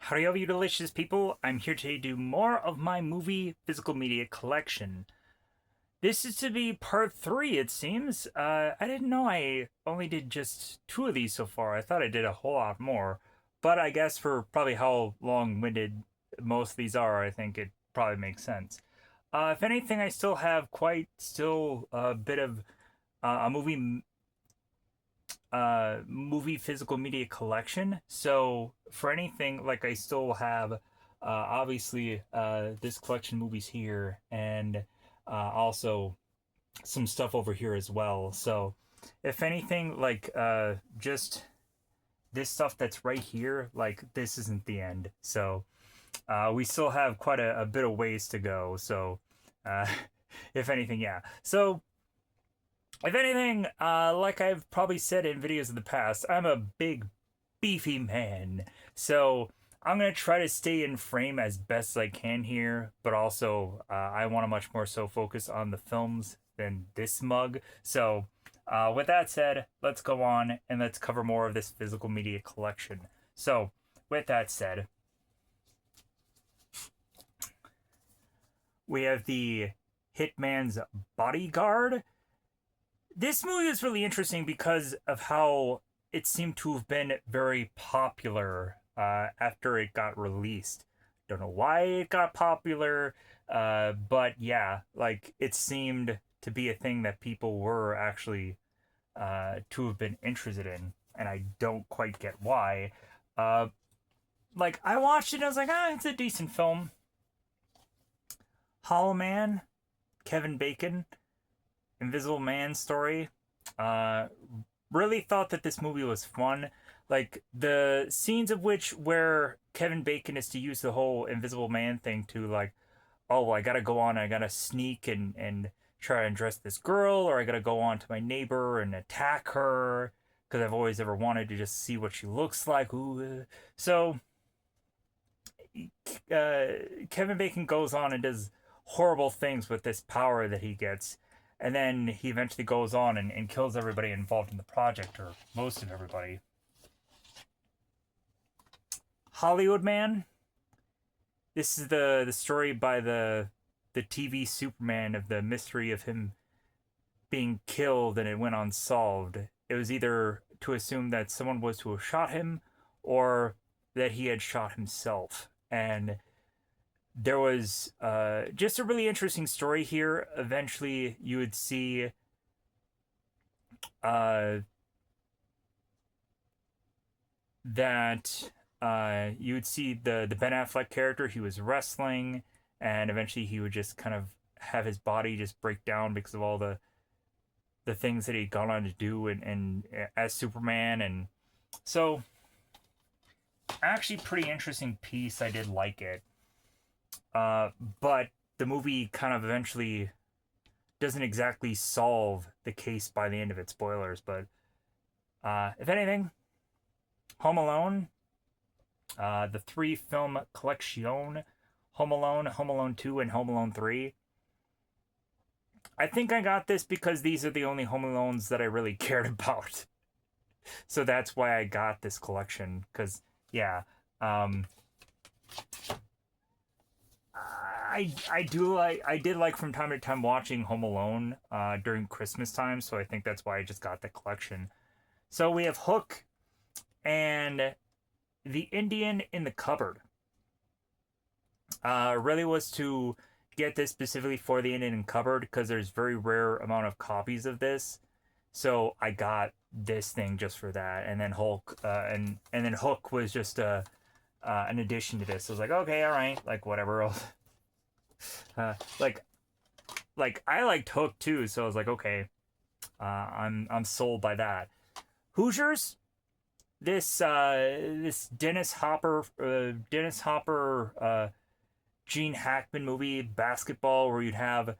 Howdy, all you delicious people. I'm here today to do more of my movie physical media collection. This is to be part 3, it seems. I didn't know I only did just 2 of these so far. I thought I did a whole lot more. But I guess for probably how long-winded most of these are, I think it probably makes sense. If anything, I still have still a bit of a movie physical media collection. So for anything, like I still have obviously this collection of movies here, and also some stuff over here as well. So if anything, like just this stuff that's right here, like this isn't the end. So we still have quite a bit of ways to go. So uh, if anything, yeah. So if anything, like I've probably said in videos in the past, I'm a big, beefy man. So I'm going to try to stay in frame as best as I can here, but also I want to much more so focus on the films than this mug. So with that said, let's go on and let's cover more of this physical media collection. So with that said, we have the Hitman's Bodyguard. This movie was really interesting because of how it seemed to have been very popular after it got released. Don't know why it got popular, but yeah, like it seemed to be a thing that people were actually to have been interested in, and I don't quite get why. Uh, like I watched it, and I was like, it's a decent film. Hollow Man, Kevin Bacon, Invisible Man story. Uh, really thought that this movie was fun. Like the scenes of which where Kevin Bacon is to use the whole Invisible Man thing to like, oh, well, I gotta go on, I gotta sneak and try and dress this girl, or I gotta go on to my neighbor and attack her because I've always ever wanted to just see what she looks like. Ooh. So uh, Kevin Bacon goes on and does horrible things with this power that he gets. And then he eventually goes on and kills everybody involved in the project, or most of everybody. Hollywood Man. This is the story by the TV Superman of the mystery of him being killed and it went unsolved. It was either to assume that someone was to have shot him or that he had shot himself. And there was just a really interesting story here. Eventually, you would see uh, that you would see the Ben Affleck character. He was wrestling, and eventually he would just kind of have his body just break down because of all the things that he'd gone on to do and as Superman. And so actually pretty interesting piece. I did like it. But the movie kind of eventually doesn't exactly solve the case by the end of it. Spoilers, but if anything, Home Alone, the 3 film collection, Home Alone, Home Alone 2, and Home Alone 3. I think I got this because these are the only Home Alones that I really cared about. So that's why I got this collection. Because, yeah, um, I did like from time to time watching Home Alone during Christmas time, so I think that's why I just got the collection. So we have Hook and The Indian in the Cupboard. Really was to get this specifically for The Indian in the Cupboard because there's very rare amount of copies of this. So I got this thing just for that, and then Hulk, and then Hook was just an addition to this. So I was like, okay, all right, like whatever. Uh, like I liked Hook too, so I was like, okay, I'm sold by that. Hoosiers, this Dennis Hopper, Gene Hackman movie, basketball, where you'd have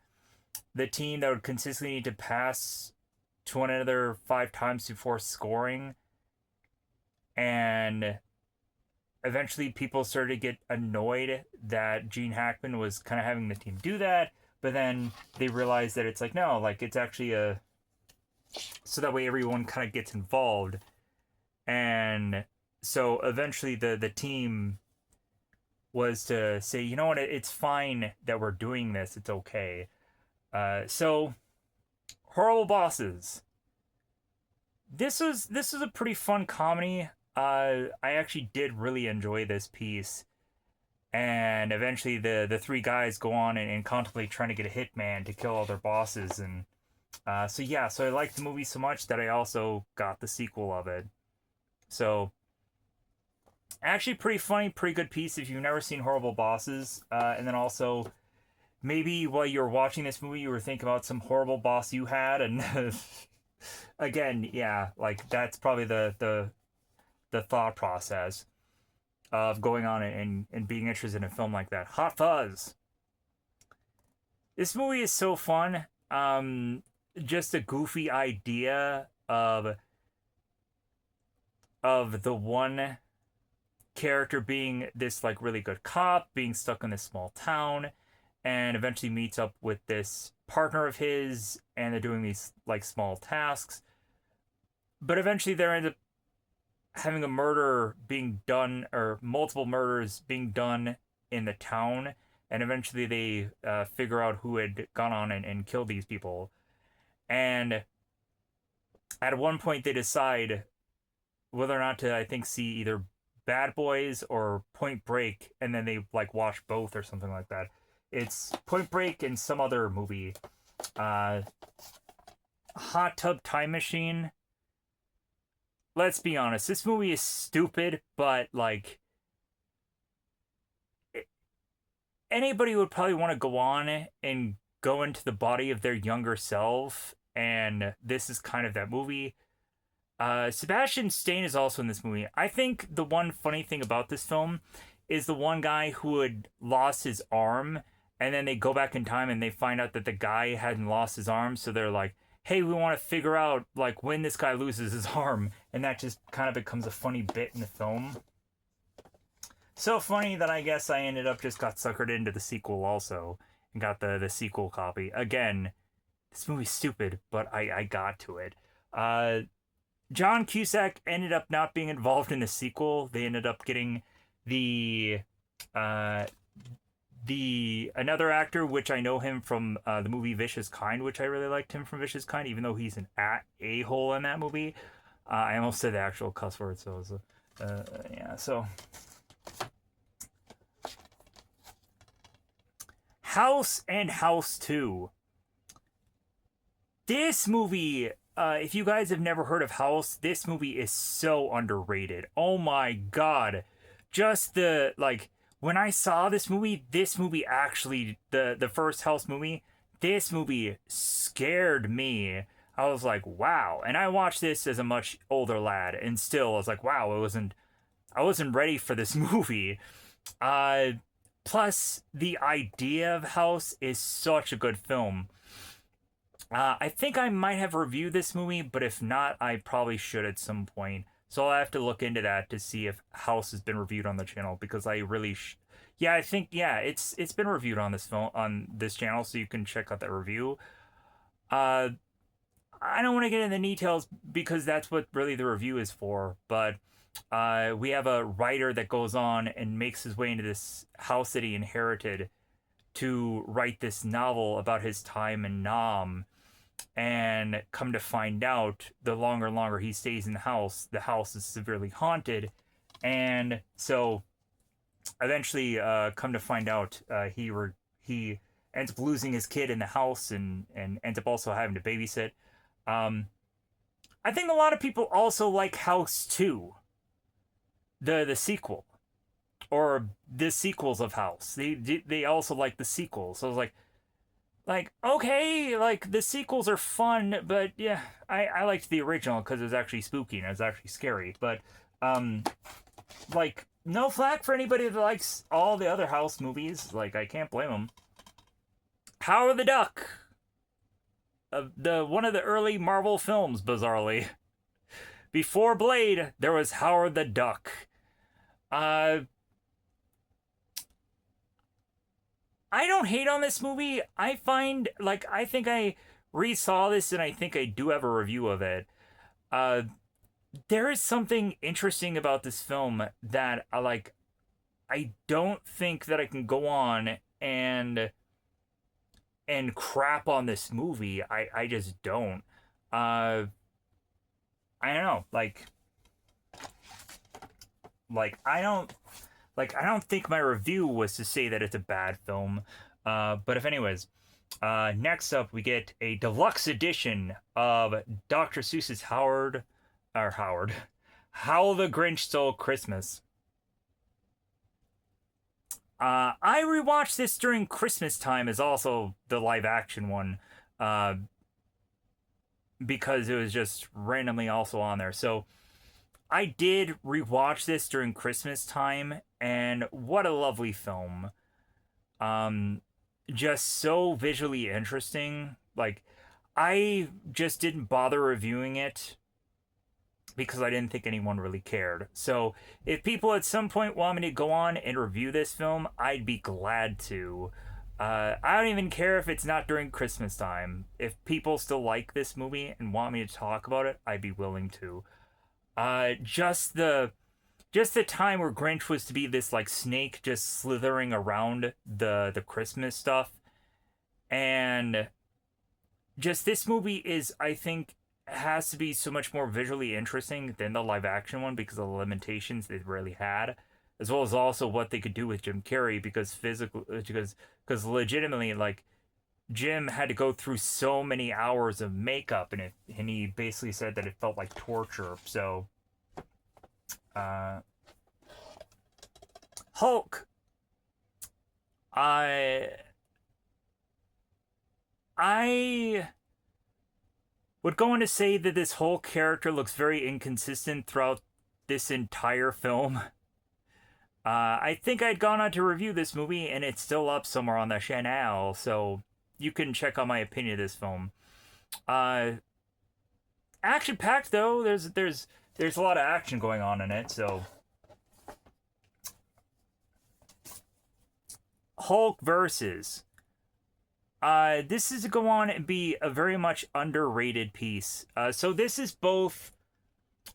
the team that would consistently need to pass to one another 5 times before scoring, and eventually people started to get annoyed that Gene Hackman was kind of having the team do that, but then they realized that it's like, no, like it's actually a so that way everyone kind of gets involved. And so eventually the team was to say, you know what, it's fine that we're doing this. It's okay. So Horrible Bosses. This was a pretty fun comedy. I actually did really enjoy this piece, and eventually the three guys go on and contemplate trying to get a hitman to kill all their bosses, and so yeah, so I liked the movie so much that I also got the sequel of it. So actually, pretty funny, pretty good piece if you've never seen Horrible Bosses, and then also maybe while you were watching this movie, you were thinking about some horrible boss you had, and again, yeah, like that's probably the thought process of going on and being interested in a film like that. Hot Fuzz. This movie is so fun. Just a goofy idea of the one character being this like really good cop, being stuck in this small town, and eventually meets up with this partner of his, and they're doing these like small tasks. But eventually, there ends up having a murder being done, or multiple murders being done in the town, and eventually they figure out who had gone on and killed these people. And at one point, they decide whether or not to, I think, see either Bad Boys or Point Break, and then they like watch both or something like that. It's Point Break and some other movie. Uh, Hot Tub Time Machine. Let's be honest, this movie is stupid, but like anybody would probably want to go on and go into the body of their younger self, and this is kind of that movie. Sebastian Stan is also in this movie. I think the one funny thing about this film is the one guy who had lost his arm, and then they go back in time and they find out that the guy hadn't lost his arm, so they're like, hey, we want to figure out like when this guy loses his arm, and that just kind of becomes a funny bit in the film. So funny that I guess I ended up just got suckered into the sequel also, and got the sequel copy. Again, this movie's stupid, but I got to it. John Cusack ended up not being involved in the sequel. They ended up getting the another actor, which I know him from the movie Vicious Kind, which I really liked him from Vicious Kind, even though he's an a-hole in that movie. I almost said the actual cuss word, so it was yeah. So House and House 2. This movie, if you guys have never heard of House, this movie is so underrated. Oh my god. Just the, like, when I saw this movie actually, the first House movie, this movie scared me. I was like, wow. And I watched this as a much older lad, and still I was like, wow, I wasn't ready for this movie. Plus, the idea of House is such a good film. I think I might have reviewed this movie, but if not, I probably should at some point. So I'll have to look into that to see if House has been reviewed on the channel, because I really yeah, I think yeah, it's been reviewed on this film on this channel, so you can check out that review. Uh I don't want to get into the details because that's what really the review is for, but we have a writer that goes on and makes his way into this house that he inherited to write this novel about his time in Nam. And come to find out, the longer and longer he stays in the house is severely haunted. And so eventually, come to find out, he ends up losing his kid in the house, and ends up also having to babysit. I think a lot of people also like House 2, the sequel, or the sequels of House. They also like the sequels. So I was like, okay, like the sequels are fun, but yeah, I liked the original because it was actually spooky and it was actually scary. But like, no flack for anybody that likes all the other House movies. Like, I can't blame them. Howard the Duck, the one of the early Marvel films, bizarrely. Before Blade, there was Howard the Duck. I don't hate on this movie. I find, like, I think I resaw this and I think I do have a review of it. There is something interesting about this film that I like. I don't think that I can go on and crap on this movie. I just don't. Uh, I don't know. I don't I don't think my review was to say that it's a bad film. But if anyways, next up we get a deluxe edition of Dr. Seuss's Howard, How the Grinch Stole Christmas. I rewatched this during Christmas time as also the live action one, uh, because it was just randomly also on there. So I did rewatch this during Christmas time, and what a lovely film. Um, just so visually interesting. Like, I just didn't bother reviewing it because I didn't think anyone really cared. So, if people at some point want me to go on and review this film, I'd be glad to. I don't even care if it's not during Christmas time. If people still like this movie and want me to talk about it, I'd be willing to. Just the time where Grinch was to be this like snake just slithering around the Christmas stuff, and just this movie is, I think, has to be so much more visually interesting than the live action one because of the limitations they really had, as well as also what they could do with Jim Carrey because legitimately like Jim had to go through so many hours of makeup and he basically said that it felt like torture. So uh Hulk. I I would go on to say that this whole character looks very inconsistent throughout this entire film. I think I'd gone on to review this movie, and it's still up somewhere on the channel, so you can check out my opinion of this film. Uh, Action packed though. There's a lot of action going on in it. So Hulk versus. This is to go on and be a very much underrated piece. So this is both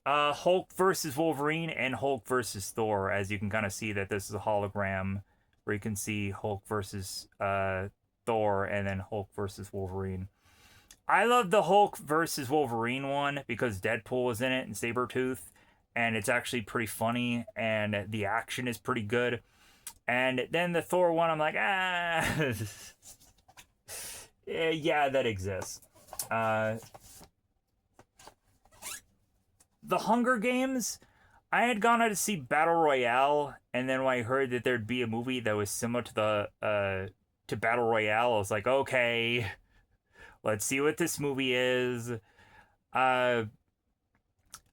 Hulk versus Wolverine and Hulk versus Thor, as you can kind of see that this is a hologram where you can see Hulk versus Thor and then Hulk versus Wolverine. I love the Hulk versus Wolverine one because Deadpool is in it and Sabretooth, and it's actually pretty funny and the action is pretty good. And then the Thor one, I'm like, yeah, that exists. The Hunger Games, I had gone out to see Battle Royale, and then when I heard that there'd be a movie that was similar to the to Battle Royale, I was like, okay, let's see what this movie is. I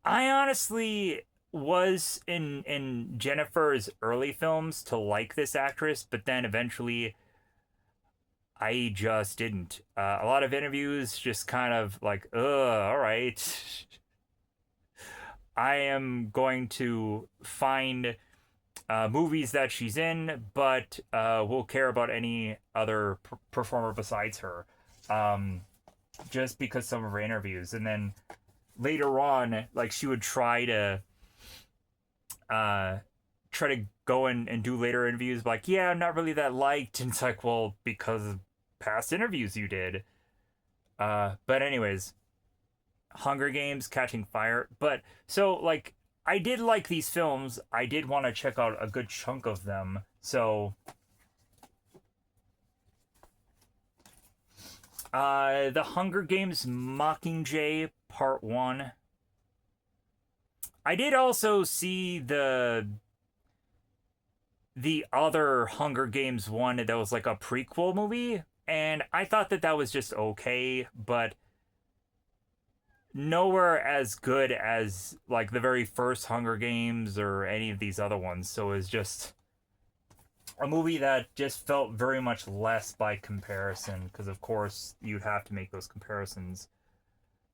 honestly was in Jennifer's early films to like this actress, but then eventually I just didn't. A lot of interviews just kind of like, ugh, all right. I am going to find movies that she's in, but will care about any other performer besides her. Um, just because some of her interviews. And then later on, like she would uh, try to go and do later interviews, like, yeah, I'm not really that liked. And it's like, well, because of past interviews you did. But anyways, Hunger Games, Catching Fire. But so like I did like these films. I did want to check out a good chunk of them. So The Hunger Games Mockingjay Part 1. I did also see the other Hunger Games one that was like a prequel movie, and I thought that that was just okay, but nowhere as good as like the very first Hunger Games or any of these other ones. So it was just a movie that just felt very much less by comparison, because of course you'd have to make those comparisons.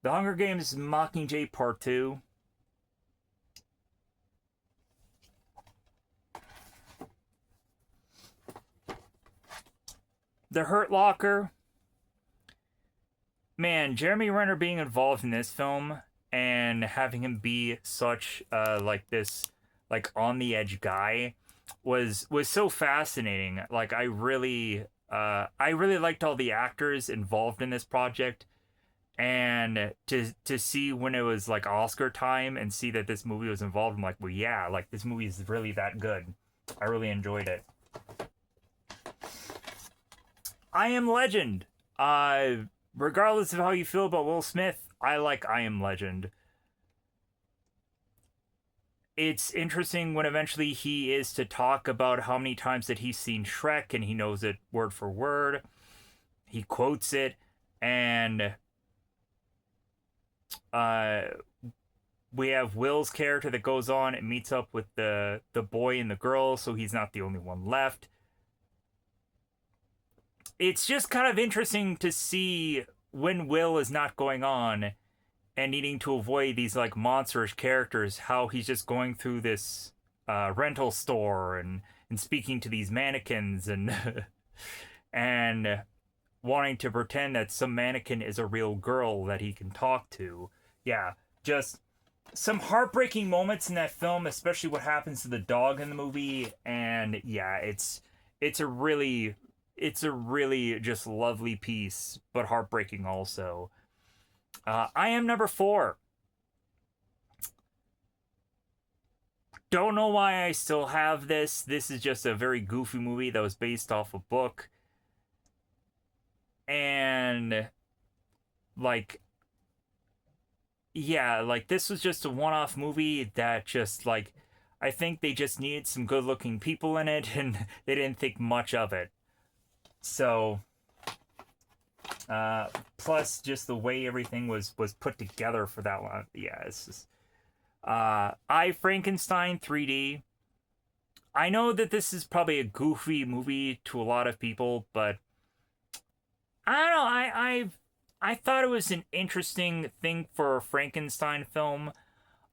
The Hunger Games Mockingjay Part 2. The Hurt Locker. Man, Jeremy Renner being involved in this film and having him be such like this like on the edge guy was so fascinating. Like I really liked all the actors involved in this project, and to see when it was like Oscar time and see that this movie was involved, I'm like, well, yeah, like this movie is really that good. I really enjoyed it. I Am Legend. Regardless of how you feel about Will Smith, I like I Am Legend. It's interesting when eventually he is to talk about how many times that he's seen Shrek and he knows it word for word. He quotes it, and uh, we have Will's character that goes on and meets up with the boy and the girl, so he's not the only one left. It's just kind of interesting to see when Will is not going on and needing to avoid these like monstrous characters, how he's just going through this rental store and speaking to these mannequins and and wanting to pretend that some mannequin is a real girl that he can talk to. Yeah, just some heartbreaking moments in that film, especially what happens to the dog in the movie. And yeah, it's a really it's a really just lovely piece, but heartbreaking also. I Am number four. Don't know why I still have this. This is just a very goofy movie that was based off a book. And like yeah, like this was just a one-off movie that just like I think they just needed some good-looking people in it and they didn't think much of it. So plus just the way everything was put together for that one. Yeah, it's just I Frankenstein 3D. I know that this is probably a goofy movie to a lot of people, but I don't know. I thought it was an interesting thing for a Frankenstein film.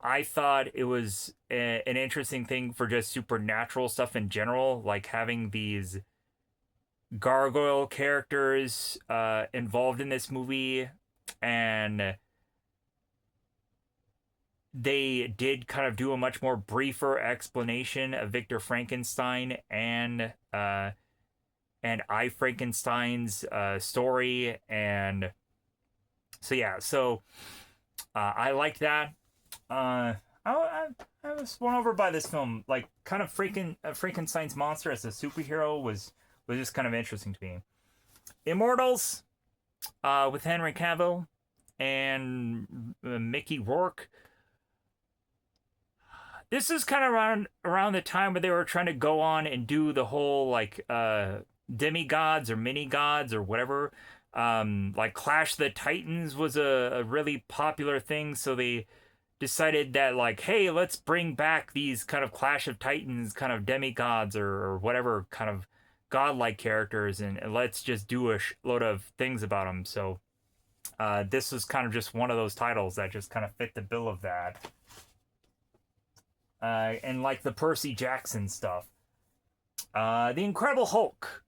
I thought it was an interesting thing for just supernatural stuff in general, like having these gargoyle characters involved in this movie, and they did kind of do a much more briefer explanation of Victor Frankenstein and I Frankenstein's story, and so yeah, so I liked that. I was won over by this film, like kind of Frankenstein's monster as a superhero was just kind of interesting to me. Immortals, with Henry Cavill and Mickey Rourke. This is kind of around the time where they were trying to go on and do the whole like demigods or mini gods or whatever. Like Clash of the Titans was a really popular thing, so they decided that like, hey, let's bring back these kind of Clash of Titans kind of demigods or whatever kind of godlike characters, and let's just do a load of things about them. So this was kind of just one of those titles that just kind of fit the bill of that. And like the Percy Jackson stuff. The Incredible Hulk.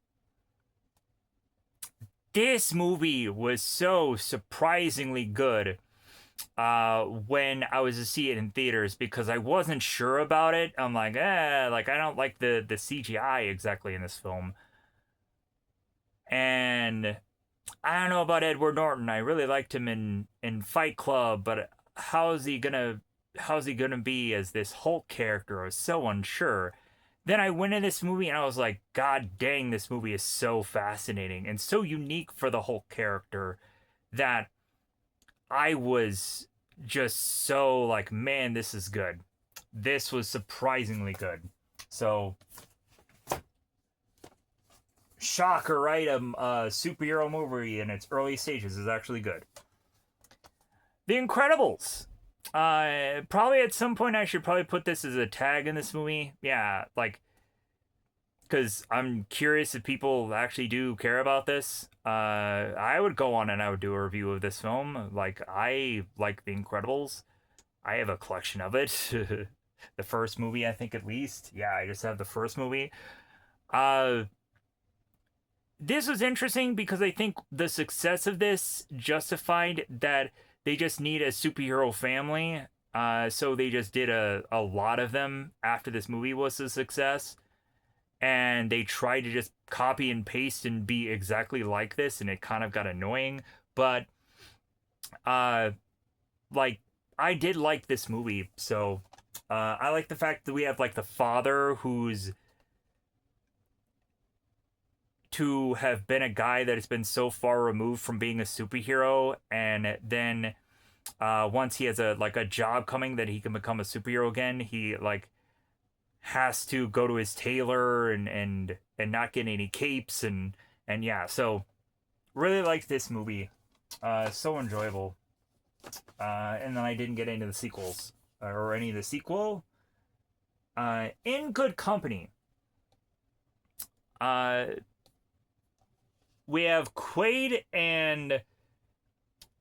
This movie was so surprisingly good when I was to see it in theaters because I wasn't sure about it. I'm like, like I don't like the CGI exactly in this film. And I don't know about Edward Norton. I really liked him in Fight Club, but how's he gonna be as this Hulk character? I was so unsure. Then I went in this movie and I was like, God dang, this movie is so fascinating and so unique for the Hulk character that I was just so like, man, this is good. This was surprisingly good. So, shocker, right? A superhero movie in its early stages is actually good. The Incredibles. Probably at some point I should probably put this as a tag in this movie. Yeah, like, because I'm curious if people actually do care about this. I would go on and I would do a review of this film. Like, I like The Incredibles. I have a collection of it. The first movie, I think, at least. Yeah, I just have the first movie. Uh, this was interesting because I think the success of this justified that they just need a superhero family. So they just did a lot of them after this movie was a success. and they tried to just copy and paste and be exactly like this, and it kind of got annoying. But uh like I did like this movie. So I like the fact that we have like the father who's to have been a guy that has been so far removed from being a superhero, and then once he has a job coming that he can become a superhero again, he like has to go to his tailor and not get any capes, and yeah. So really liked this movie. So enjoyable. And then I didn't get into the sequels or any of the sequel. In Good Company. Uh, we have Quaid and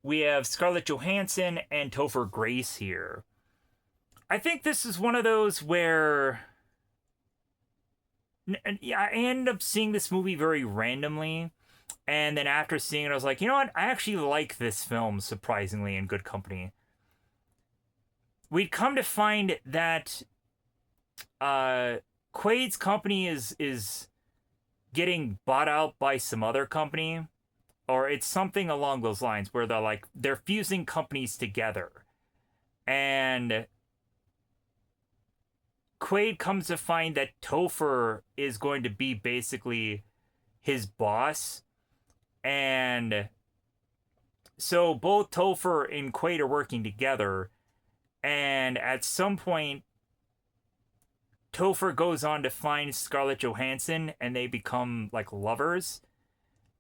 we have Scarlett Johansson and Topher Grace here. I think this is one of those where I ended up seeing this movie very randomly. And then after seeing it, I was like, you know what? I actually like this film, surprisingly, in Good Company. We'd come to find that Quaid's company is getting bought out by some other company, or it's something along those lines where they're fusing companies together. And Quaid comes to find that Topher is going to be basically his boss. And so both Topher and Quaid are working together. And at some point, Topher goes on to find Scarlett Johansson and they become like lovers.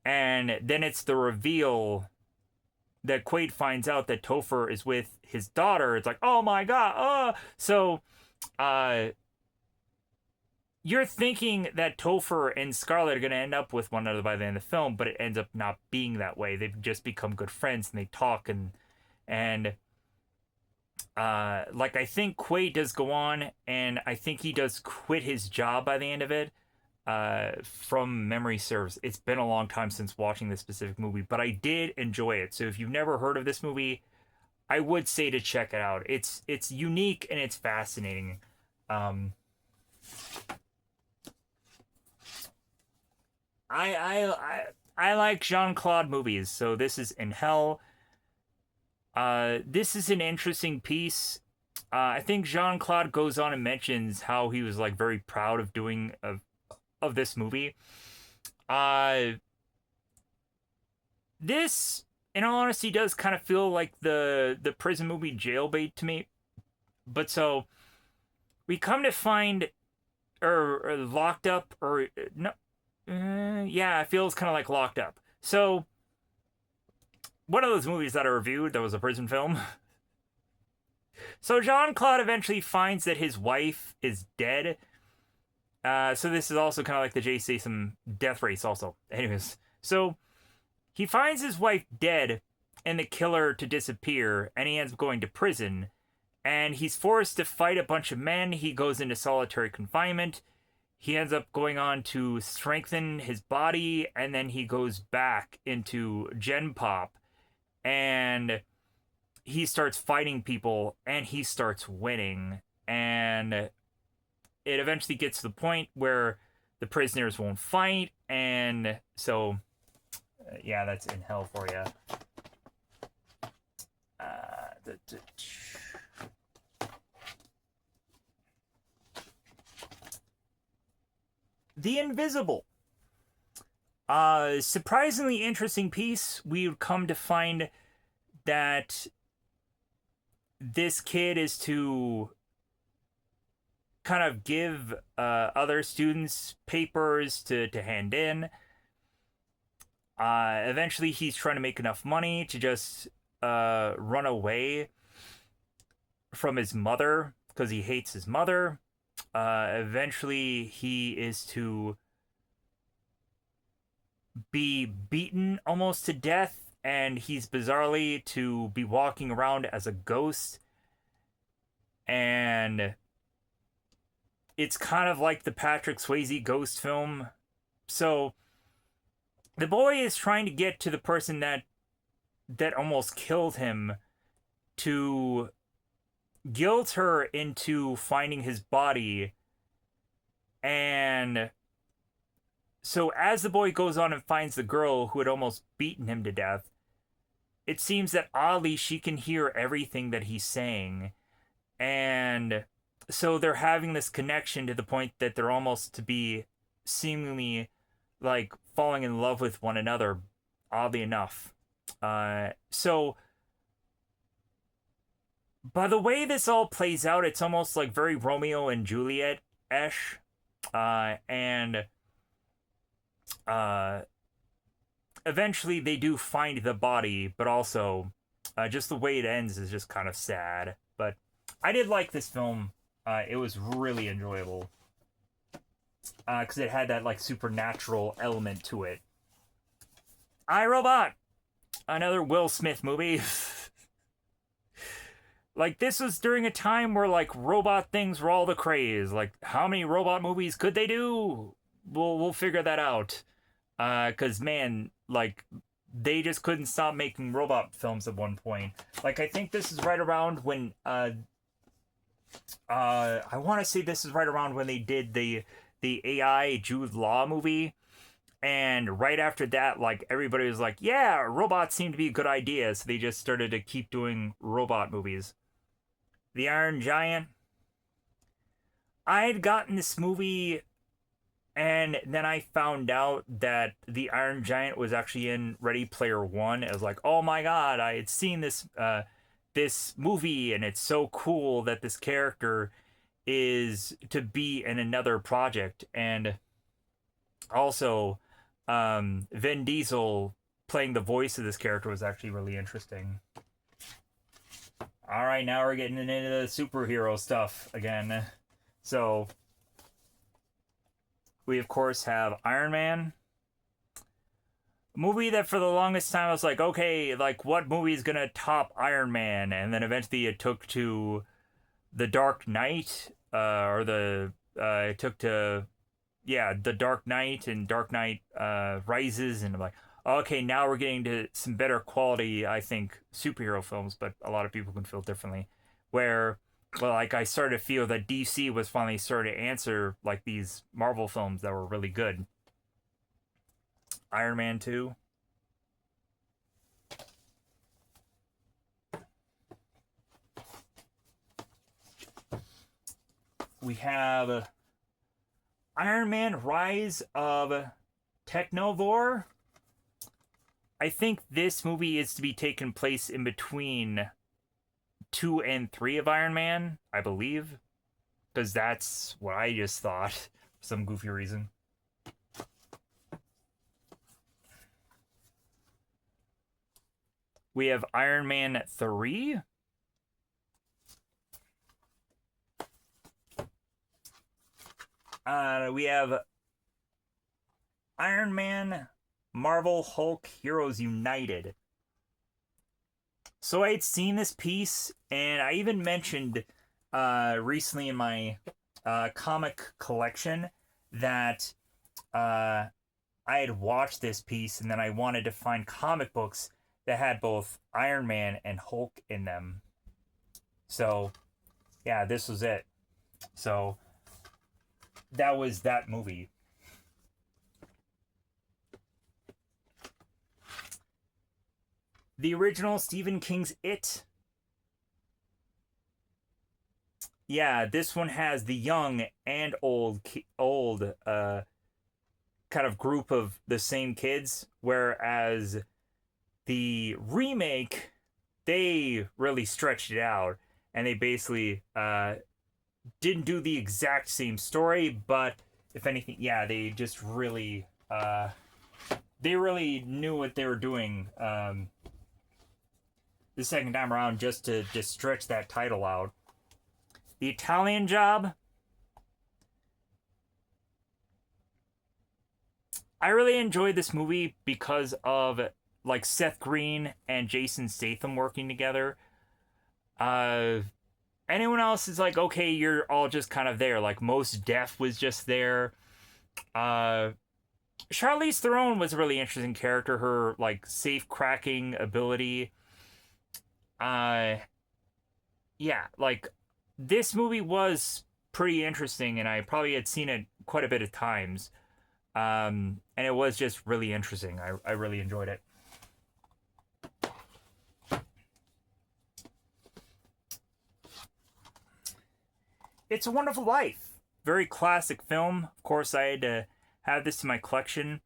And then it's the reveal that Quaid finds out that Topher is with his daughter. It's like, oh my god, so you're thinking that Topher and Scarlett are going to end up with one another by the end of the film, but it ends up not being that way. They've just become good friends and they talk and like I think Quaid does go on, and I think he does quit his job by the end of it. From memory serves, it's been a long time since watching this specific movie, but I did enjoy it. So if you've never heard of this movie, I would say to check it out. It's unique and it's fascinating. Um, I like Jean Claude movies, so this is In Hell. This is an interesting piece. I think Jean Claude goes on and mentions how he was like very proud of doing of this movie. Uh, this, in all honesty, does kind of feel like the prison movie Jailbait to me. But so we come to find, or Locked Up, or no, yeah, it feels kind of like Locked Up. So one of those movies that I reviewed that was a prison film. So Jean Claude eventually finds that his wife is dead. So this is also kind of like the Jay Statham death race also. Anyways, so he finds his wife dead and the killer to disappear, and he ends up going to prison. And he's forced to fight a bunch of men. He goes into solitary confinement. He ends up going on to strengthen his body, and then he goes back into Gen Pop. And he starts fighting people, and he starts winning. And it eventually gets to the point where the prisoners won't fight, and so yeah, that's In Hell for you. The Invisible. Surprisingly interesting piece. We've come to find that this kid is to kind of give other students papers to hand in. Eventually, he's trying to make enough money to just run away from his mother because he hates his mother. Eventually, he is to be beaten almost to death, and he's bizarrely to be walking around as a ghost. And it's kind of like the Patrick Swayze ghost film. So the boy is trying to get to the person that almost killed him to guilt her into finding his body, and So as the boy goes on and finds the girl who had almost beaten him to death, it seems that oddly she can hear everything that he's saying. And so they're having this connection to the point that they're almost to be seemingly like falling in love with one another, oddly enough. So by the way this all plays out, it's almost like very Romeo and Juliet ish. And uh, eventually they do find the body, but also just the way it ends is just kind of sad. But I did like this film. It was really enjoyable because it had that like supernatural element to it. I, Robot, another Will Smith movie. Like this was during a time where like robot things were all the craze. Like how many robot movies could they do? We'll figure that out. Cause man, like they just couldn't stop making robot films at one point. Like I think this is right around when I want to say this is right around when they did the AI Jude Law movie. And right after that, like everybody was like, "Yeah, robots seem to be a good idea," so they just started to keep doing robot movies. The Iron Giant. I had gotten this movie, and then I found out that the Iron Giant was actually in Ready Player One. I was like, "Oh my god!" I had seen this movie, and it's so cool that this character is to be in another project, and also Vin Diesel playing the voice of this character was actually really interesting. All right, now we're getting into the superhero stuff again. So we of course have Iron Man, a movie that for the longest time I was like, okay, like what movie is gonna top Iron Man? And then eventually it took to The Dark Knight, or it took to The Dark Knight and Dark Knight Rises, and I'm like, okay, now we're getting to some better quality, I think, superhero films, but a lot of people can feel differently. Where, well, like I started to feel that DC was finally starting to answer like these Marvel films that were really good. Iron Man 2. We have Iron Man Rise of Technovore. I think this movie is to be taken place in between 2 and 3 of Iron Man, I believe. Because that's what I just thought for some goofy reason. We have Iron Man 3. We have Iron Man Marvel Hulk Heroes United. So I had seen this piece, and I even mentioned recently in my comic collection that I had watched this piece, and then I wanted to find comic books that had both Iron Man and Hulk in them. So, yeah, this was it. So, that was that movie. The original Stephen King's It. Yeah, this one has the young and old kind of group of the same kids, whereas the remake they really stretched it out, and they basically didn't do the exact same story, but if anything, yeah, they just really they really knew what they were doing the second time around, just to just stretch that title out. The Italian Job. I really enjoyed this movie because of like Seth Green and Jason Statham working together. Uh, Anyone else is like, okay, you're all just kind of there. Like Mos Def was just there. Uh, Charlize Theron was a really interesting character. Her like safe cracking ability. Uh, yeah, like this movie was pretty interesting, and I probably had seen it quite a bit of times. And it was just really interesting. I really enjoyed it. It's a Wonderful Life. Very classic film. Of course, I had to have this in my collection.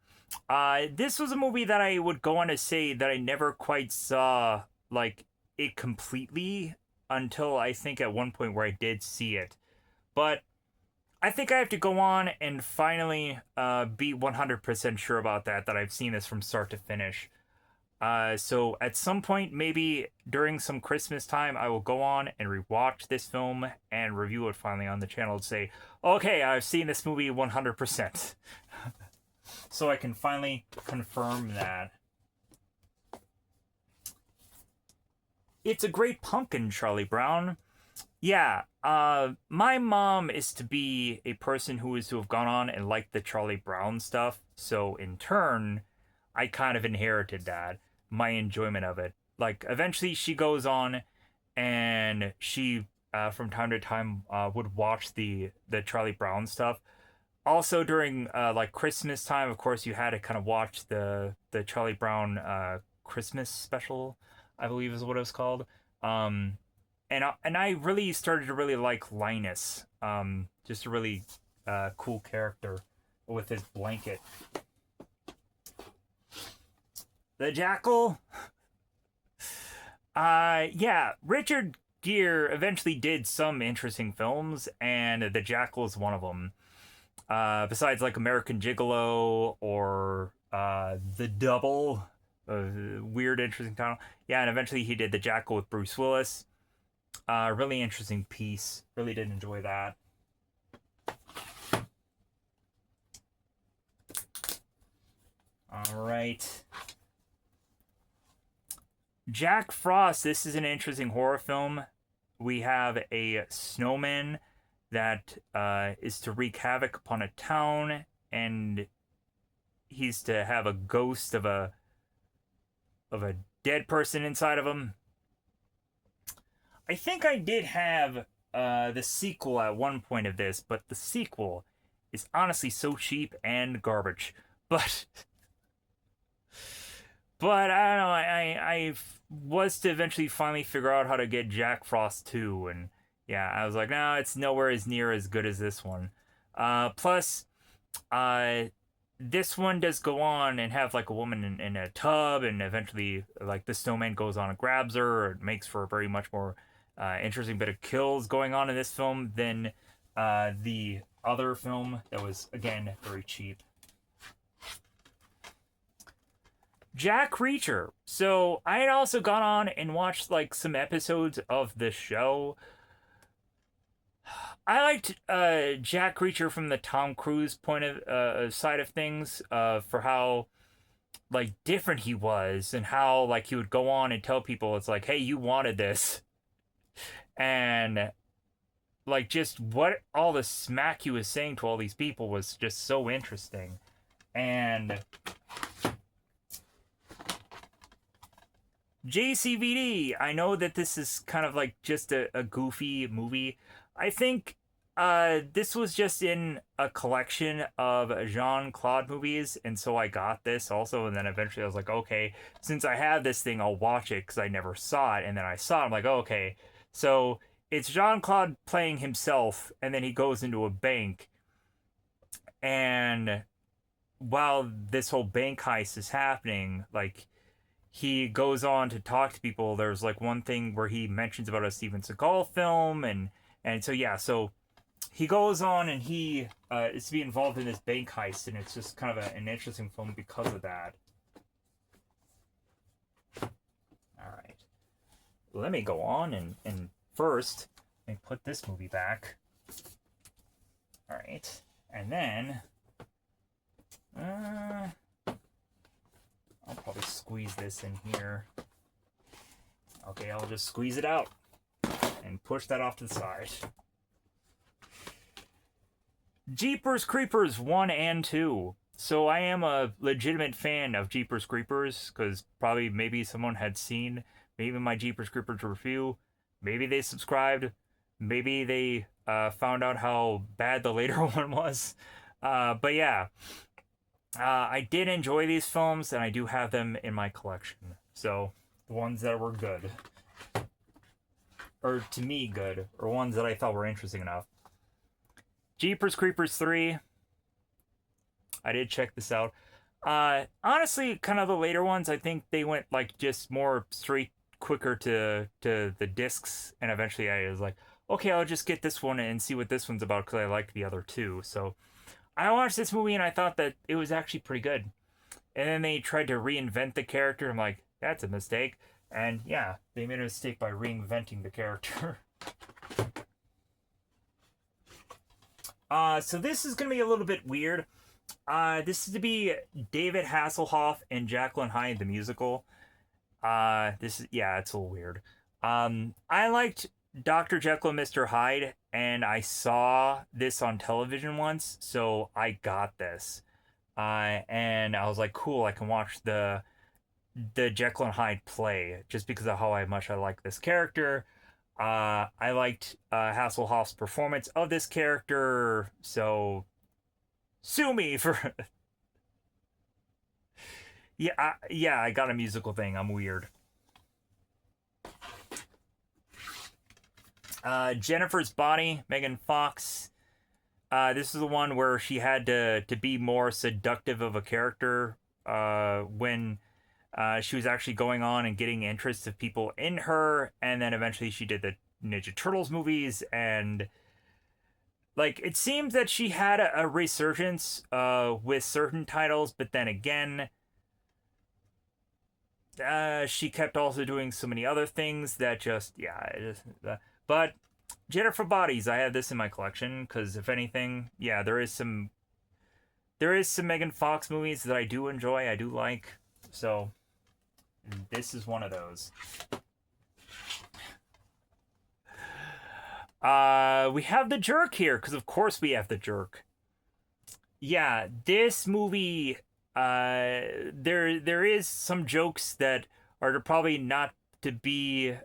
This was a movie that I would go on to say that I never quite saw like it completely until I think at one point where I did see it. But I think I have to go on and finally be 100% sure about that I've seen this from start to finish. So at some point, maybe during some Christmas time, I will go on and rewatch this film and review it finally on the channel to say, okay, I've seen this movie 100%. So I can finally confirm that. It's a Great Pumpkin, Charlie Brown. Yeah, my mom is to be a person who is to have gone on and liked the Charlie Brown stuff. So in turn, I kind of inherited that, my enjoyment of it. Like eventually, she goes on, and she from time to time would watch the Charlie Brown stuff. Also during like Christmas time, of course, you had to kind of watch the Charlie Brown Christmas special, I believe is what it was called. Um, and I really started to really like Linus. Just a really cool character with his blanket. The Jackal. Yeah, Richard Gere eventually did some interesting films, and The Jackal is one of them. Besides like American Gigolo or The Double, weird, interesting title. Yeah, and eventually he did The Jackal with Bruce Willis. Really interesting piece. Really did enjoy that. All right. Jack Frost. This is an interesting horror film. We have a snowman that is to wreak havoc upon a town, and he's to have a ghost of a dead person inside of him. I think I did have the sequel at one point of this, but the sequel is honestly so cheap and garbage. But I don't know. I was to eventually finally figure out how to get Jack Frost 2, and yeah, I was like, no, it's nowhere as near as good as this one. Plus, uh, this one does go on and have like a woman in a tub, and eventually, like the snowman goes on and grabs her. It makes for a very much more interesting bit of kills going on in this film than the other film that was again very cheap. Jack Reacher. So I had also gone on and watched like some episodes of the show. I liked Jack Reacher from the Tom Cruise point of side of things, for how like different he was and how like he would go on and tell people it's like, hey, you wanted this, and like just what all the smack he was saying to all these people was just so interesting. And JCVD, I know that this is kind of like just a goofy movie. I think this was just in a collection of Jean Claude movies, and so I got this also. And then eventually I was like, okay, since I have this thing, I'll watch it because I never saw it. And then I saw it, I'm like, okay, so it's Jean Claude playing himself, and then he goes into a bank. And while this whole bank heist is happening, like he goes on to talk to people. There's like one thing where he mentions about a Steven Seagal film, and so yeah, so he goes on and he is to be involved in this bank heist, and it's just kind of an interesting film because of that. All right, let me go on and first let me put this movie back. All right, and then I'll probably squeeze this in here. Okay, I'll just squeeze it out and push that off to the side. Jeepers Creepers 1 and 2. So I am a legitimate fan of Jeepers Creepers because probably maybe someone had seen maybe my Jeepers Creepers review. Maybe they subscribed. Maybe they found out how bad the later one was. But yeah, I did enjoy these films, and I do have them in my collection. So, the ones that were good, or to me good, or ones that I thought were interesting enough. Jeepers Creepers 3. I did check this out. Honestly, kind of the later ones, I think they went like just more straight, quicker to the discs, and eventually I was like, okay, I'll just get this one and see what this one's about because I liked the other two. So I watched this movie and I thought that it was actually pretty good. And then they tried to reinvent the character. I'm like, that's a mistake. And yeah, they made a mistake by reinventing the character. So this is gonna be a little bit weird. This is to be David Hasselhoff and Jacqueline Hyde the musical. This is, yeah, it's a little weird. I liked Dr. Jekyll and Mr. Hyde, and I saw this on television once, so I got this. And I was like, cool, I can watch the Jekyll and Hyde play just because of how much I like this character. I liked Hasselhoff's performance of this character, so sue me for yeah, yeah, I got a musical thing. I'm weird. Jennifer's Body, Megan Fox. This is the one where she had to be more seductive of a character when she was actually going on and getting interest of people in her, and then eventually she did the Ninja Turtles movies, and like it seems that she had a resurgence with certain titles, but then again, she kept also doing so many other things that just but Jennifer Bodies, I have this in my collection because if anything, yeah, there is some Megan Fox movies that I do enjoy, I do like, so this is one of those. We have the Jerk here because of course we have the Jerk. Yeah, this movie, there is some jokes that are probably not to be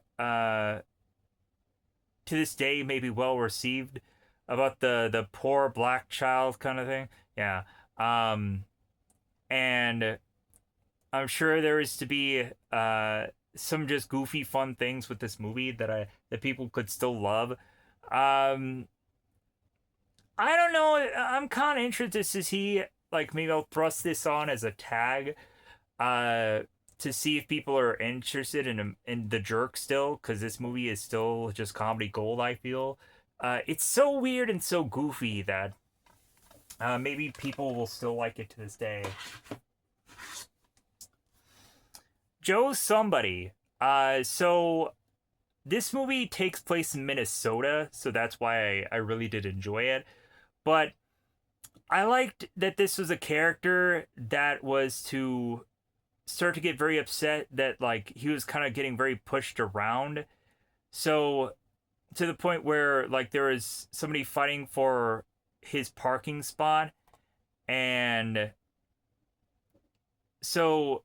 to this day maybe well received about the poor black child kind of thing. Yeah. Um and I'm sure there is to be some just goofy fun things with this movie that people could still love. Um I don't know. I'm kind of interested to see like maybe I'll thrust this on as a tag uh to see if people are interested in the Jerk still cuz this movie is still just comedy gold, I feel. It's so weird and so goofy that maybe people will still like it to this day. Joe Somebody. So this movie takes place in Minnesota, so that's why I really did enjoy it. But I liked that this was a character that was to start to get very upset that like he was kind of getting very pushed around. So to the point where like there was somebody fighting for his parking spot, and so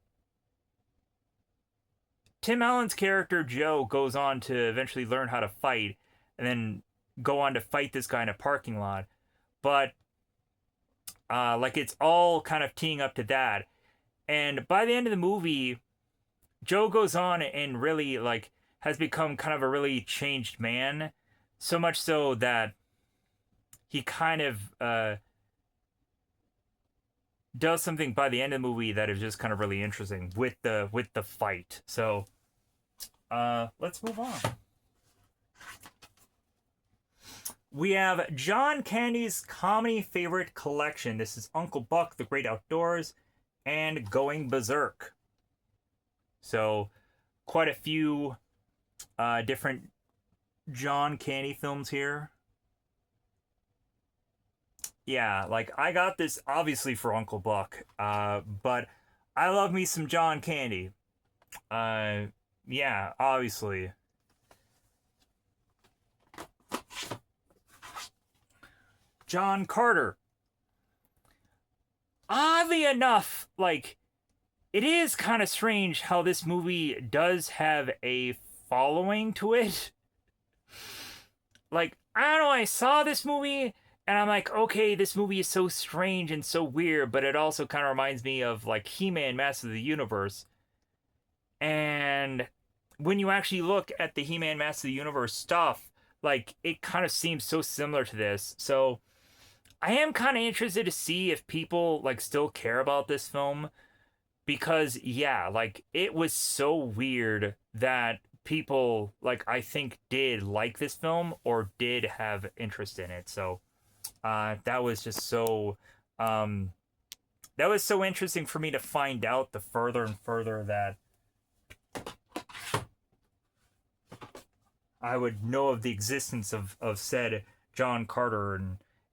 Tim Allen's character Joe goes on to eventually learn how to fight and then go on to fight this guy in a parking lot. But like it's all kind of teeing up to that. And by the end of the movie, Joe goes on and really like has become kind of a really changed man, so much so that he kind of does something by the end of the movie that is just kind of really interesting with the fight. So let's move on. We have John Candy's comedy favorite collection. This is Uncle Buck, The Great Outdoors, and Going Berserk. So, quite a few different John Candy films here. Yeah, like I got this obviously for Uncle Buck, but I love me some John Candy. Uh, yeah, obviously. John Carter. Oddly enough, like, it is kind of strange how this movie does have a following to it. Like, I don't know, I saw this movie And I'm like, okay, this movie is so strange and so weird, but it also kind of reminds me of like He-Man Master of the Universe. And when you actually look at the He-Man Master of the Universe stuff, like it kind of seems so similar to this. So I am kind of interested to see if people like still care about this film because yeah, like it was so weird that people like I think did like this film or did have interest in it. So that was just so um that was so interesting for me to find out the further and further that I would know of the existence of said John Carter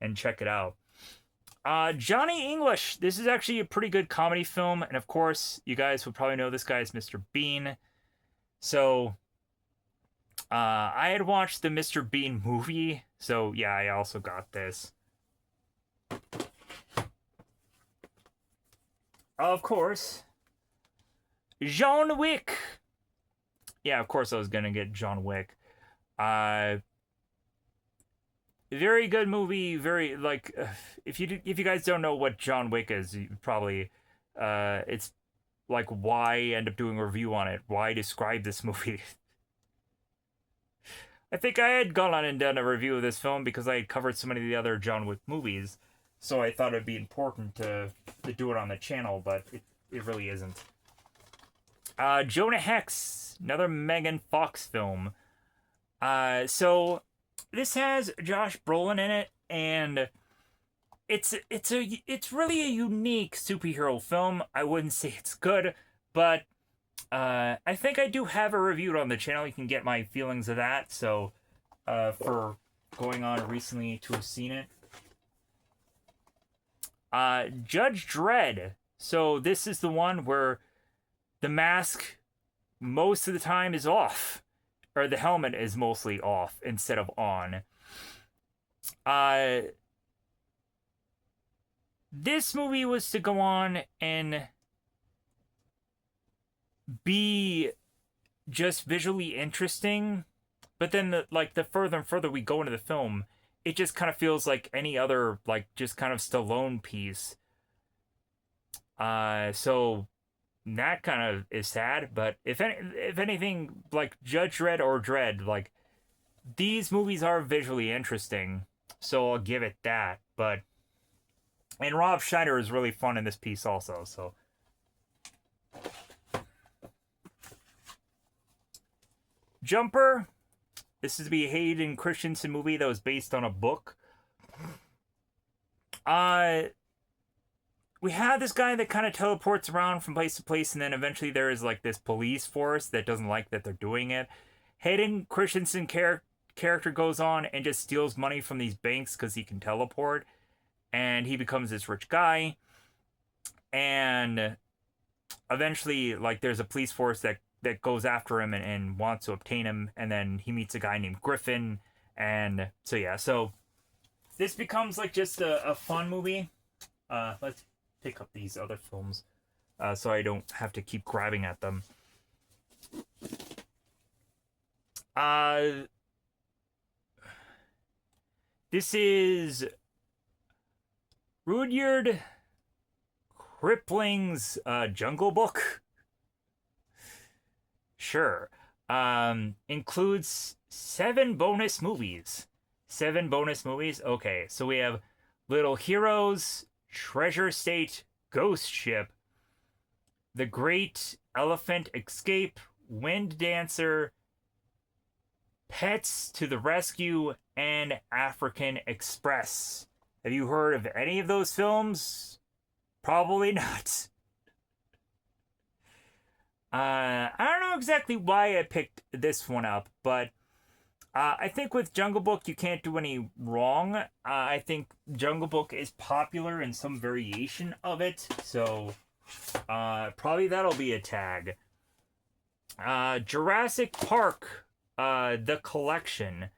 and check it out. Johnny English. This is actually a pretty good comedy film, and of course, you guys would probably know this guy is Mr. Bean. So, I had watched the Mr. Bean movie, so yeah, I also got this. Of course, John Wick. Yeah, of course I was gonna get John Wick. Uh, very good movie. Very like, if you guys don't know what John Wick is, you probably, it's like why end up doing a review on it? Why describe this movie? I think I had gone on and done a review of this film because I had covered so many of the other John Wick movies, so I thought it'd be important to do it on the channel, but it really isn't. Jonah Hex, another Megan Fox film. So this has Josh Brolin in it, and it's really a unique superhero film. I wouldn't say it's good, but I think I do have a review on the channel. You can get my feelings of that. So for going on recently to have seen it. Judge Dredd. So this is the one where the mask most of the time is off, or the helmet is mostly off instead of on. This movie was to go on and be just visually interesting, but then the further and further we go into the film, it just kind of feels like any other like just kind of Stallone piece. So that kind of is sad. But if anything, like Judge Dredd or Dredd, like these movies are visually interesting, so I'll give it that. But and Rob Schneider is really fun in this piece also. So Jumper. This is to be a Hayden Christensen movie that was based on a book. We have this guy that kind of teleports around from place to place, and then eventually there is like this police force that doesn't like that they're doing it. Hayden Christensen character goes on and just steals money from these banks because he can teleport, and he becomes this rich guy. And eventually, like, there's a police force that goes after him and wants to obtain him, and then he meets a guy named Griffin, and so yeah, so this becomes like just a fun movie. Let's pick up these other films so I don't have to keep grabbing at them. This is Rudyard Kipling's Jungle Book. Sure. Includes 7 bonus movies. 7 bonus movies? Okay, so we have Little Heroes, Treasure State, Ghost Ship, The Great Elephant Escape, Wind Dancer, Pets to the Rescue, and African Express. Have you heard of any of those films? Probably not. I don't know exactly why I picked this one up, but I think with Jungle Book you can't do any wrong. I think Jungle Book is popular in some variation of it, so probably that'll be a tag. Jurassic Park, The Collection.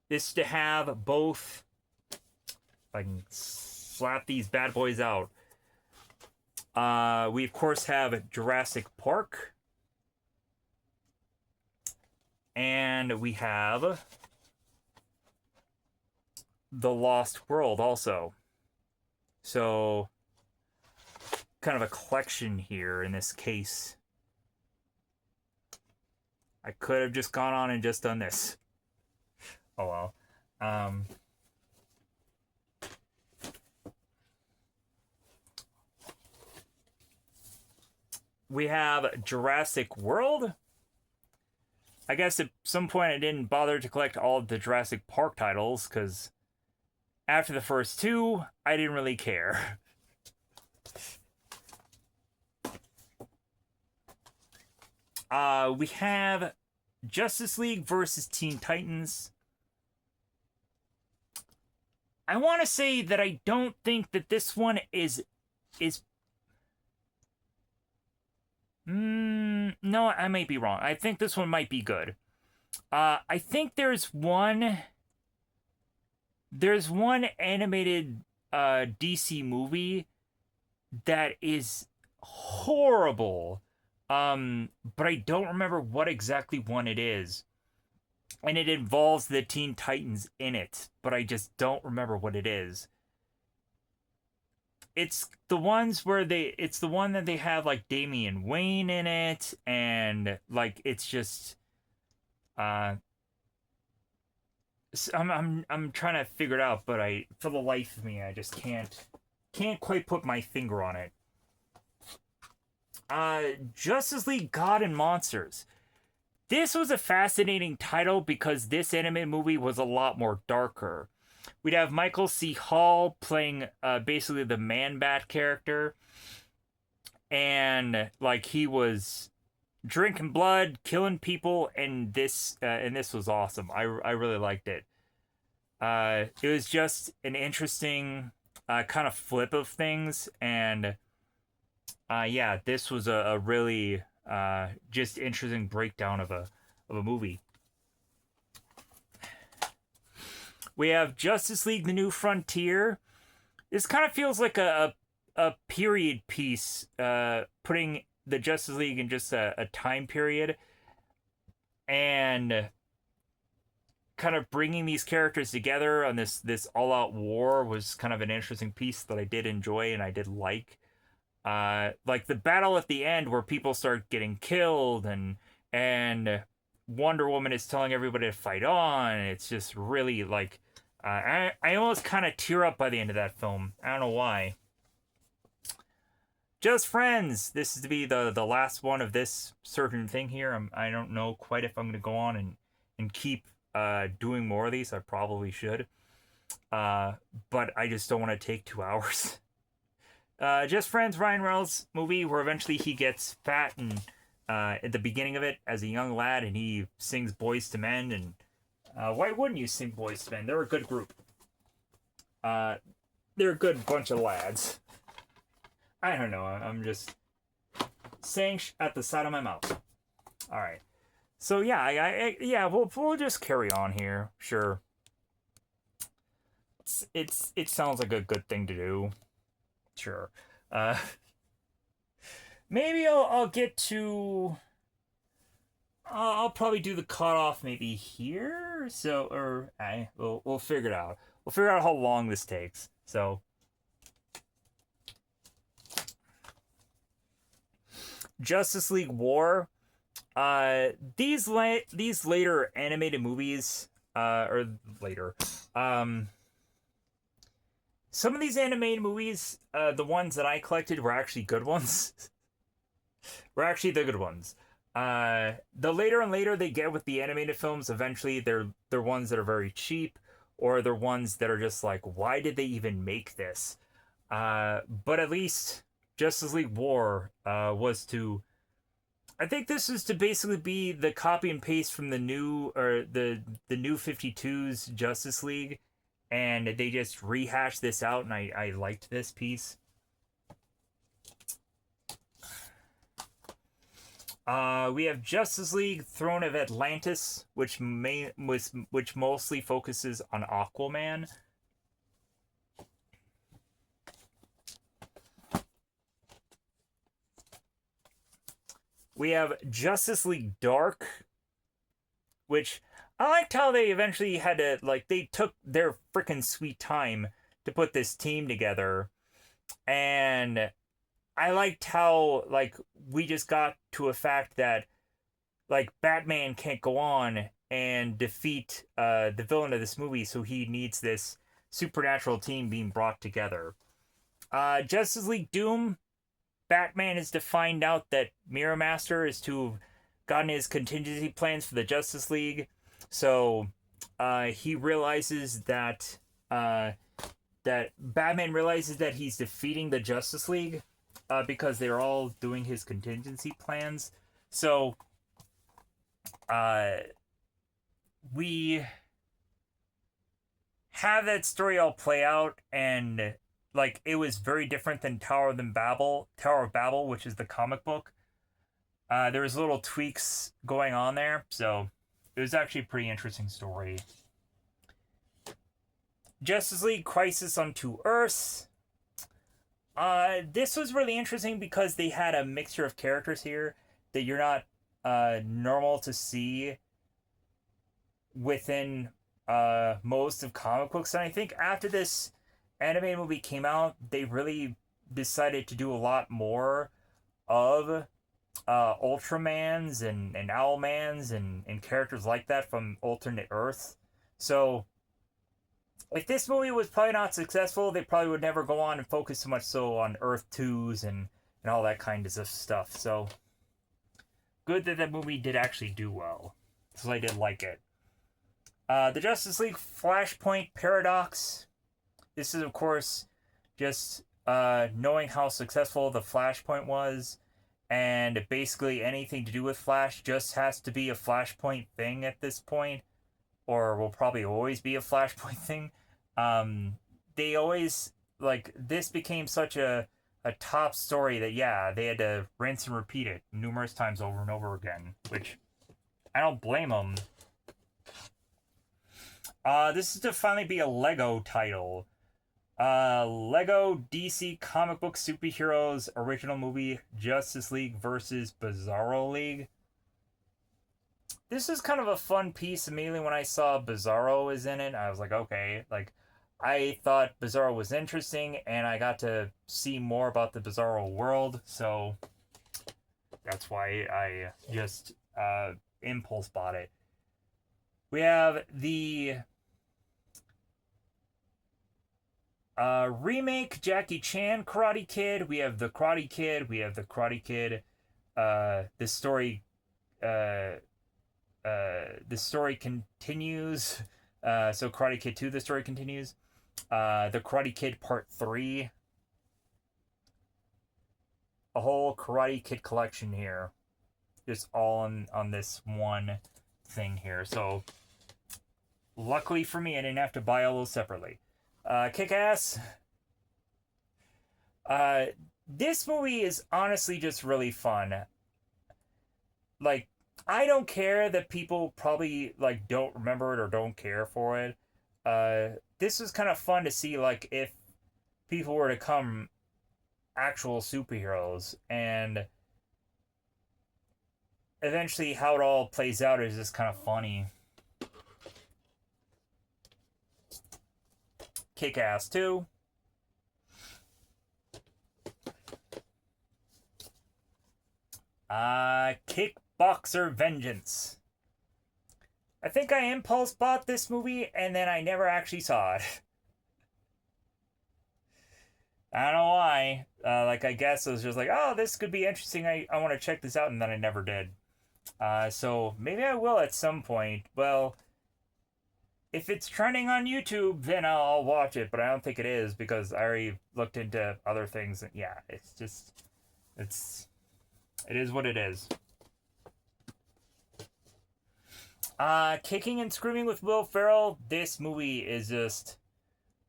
This is to have both. If I can slap these bad boys out. We of course have Jurassic Park. And we have The Lost World also. So, kind of a collection here in this case. I could have just gone on and just done this. Oh well. We have Jurassic World. I guess at some point I didn't bother to collect all of the Jurassic Park titles because after the first two, I didn't really care. We have Justice League versus Teen Titans. I want to say that I don't think that this one is no, I might be wrong. I think this one might be good. I think there's one animated DC movie that is horrible. But I don't remember what exactly one it is. And it involves the Teen Titans in it, but I just don't remember what it is. It's the ones where it's the one that they have like Damian Wayne in it, and like it's just uh I'm trying to figure it out, but I for the life of me I just can't quite put my finger on it. Justice League God and Monsters. This was a fascinating title because this anime movie was a lot more darker. We'd have Michael C. Hall playing basically the Man-Bat character. And like he was drinking blood, killing people, and this was awesome. I really liked it. It was just an interesting kind of flip of things, and yeah, this was a really just interesting breakdown of a movie. We have Justice League: The New Frontier. This kind of feels like a period piece, putting the Justice League in just a time period, and kind of bringing these characters together on this all out war was kind of an interesting piece that I did enjoy and I did like. Like the battle at the end where people start getting killed and Wonder Woman is telling everybody to fight on. It's just really like I almost kind of tear up by the end of that film. I don't know why. Just Friends. This is to be the last one of this certain thing here. I don't know quite if I'm going to go on and keep doing more of these. I probably should. But I just don't want to take 2 hours. Just Friends, Ryan Reynolds movie where eventually he gets fat and at the beginning of it as a young lad and he sings Boys to Men, and why wouldn't you sing Boys to Men? They're a good group. They're a good bunch of lads. I don't know. I'm just saying at the side of my mouth. All right. So yeah, yeah, we'll just carry on here. Sure. It sounds like a good thing to do. Sure. Maybe I'll get to. I'll probably do the cutoff maybe here. So we'll figure it out. We'll figure out how long this takes. So. Justice League War. These later animated movies, or later, some of these animated movies, the ones that I collected were actually good ones. Were actually the good ones. The later and later they get with the animated films, eventually they're ones that are very cheap, or they're ones that are just like, why did they even make this? But at least Justice League War was to. I think this is to basically be the copy and paste from the new or the new 52's Justice League, and they just rehashed this out, and I liked this piece. We have Justice League Throne of Atlantis, which mostly focuses on Aquaman. We have Justice League Dark, which I liked how they eventually had to, like, they took their freaking sweet time to put this team together. And I liked how, like, we just got to a fact that, like, Batman can't go on and defeat the villain of this movie, so he needs this supernatural team being brought together. Justice League Doom, Batman is to find out that Mirror Master is to have gotten his contingency plans for the Justice League. So he realizes uh, that Batman realizes that he's defeating the Justice League because they're all doing his contingency plans. So uh, we have that story all play out, and like it was very different than Tower of Babel, which is the comic book. There was little tweaks going on there, so it was actually a pretty interesting story. Justice League Crisis on Two Earths. This was really interesting because they had a mixture of characters here that you're not normal to see within most of comic books. And I think after this animated movie came out, they really decided to do a lot more of Ultramans and Owlmans and characters like that from alternate Earths. So if this movie was probably not successful, they probably would never go on and focus so much so on Earth 2s and all that kind of stuff. So good that that movie did actually do well. So I did like it. The Justice League Flashpoint Paradox. This is, of course, just knowing how successful the Flashpoint was, and basically anything to do with Flash just has to be a Flashpoint thing at this point, or will probably always be a Flashpoint thing. They always, like, this became such a top story that, yeah, they had to rinse and repeat it numerous times over and over again, which I don't blame them. This is to finally be a Lego title. Lego DC comic book superheroes original movie Justice League versus Bizarro League. This is kind of a fun piece. Immediately when I saw Bizarro is in it, I was like, okay, like I thought Bizarro was interesting, and I got to see more about the Bizarro world, so that's why I just impulse bought it. We have the remake Jackie Chan Karate Kid. We have the Karate Kid. We have the Karate Kid. This story, the story continues. So Karate Kid 2, the story continues. The Karate Kid Part 3. A whole Karate Kid collection here. Just all on this one thing here. So luckily for me, I didn't have to buy all those separately. Kick-Ass. This movie is honestly just really fun. Like, I don't care that people probably, like, don't remember it or don't care for it. This was kind of fun to see, like, if people were to come actual superheroes, and eventually how it all plays out is just kind of funny. Kick-Ass 2. Kickboxer Vengeance. I think I impulse bought this movie, and then I never actually saw it. I don't know why. Like, I guess it was just like, oh, this could be interesting. I want to check this out, and then I never did. So maybe I will at some point. Well, if it's trending on YouTube, then I'll watch it, but I don't think it is because I already looked into other things. And yeah, it's just, it is what it is. Kicking and Screaming with Will Ferrell. This movie is just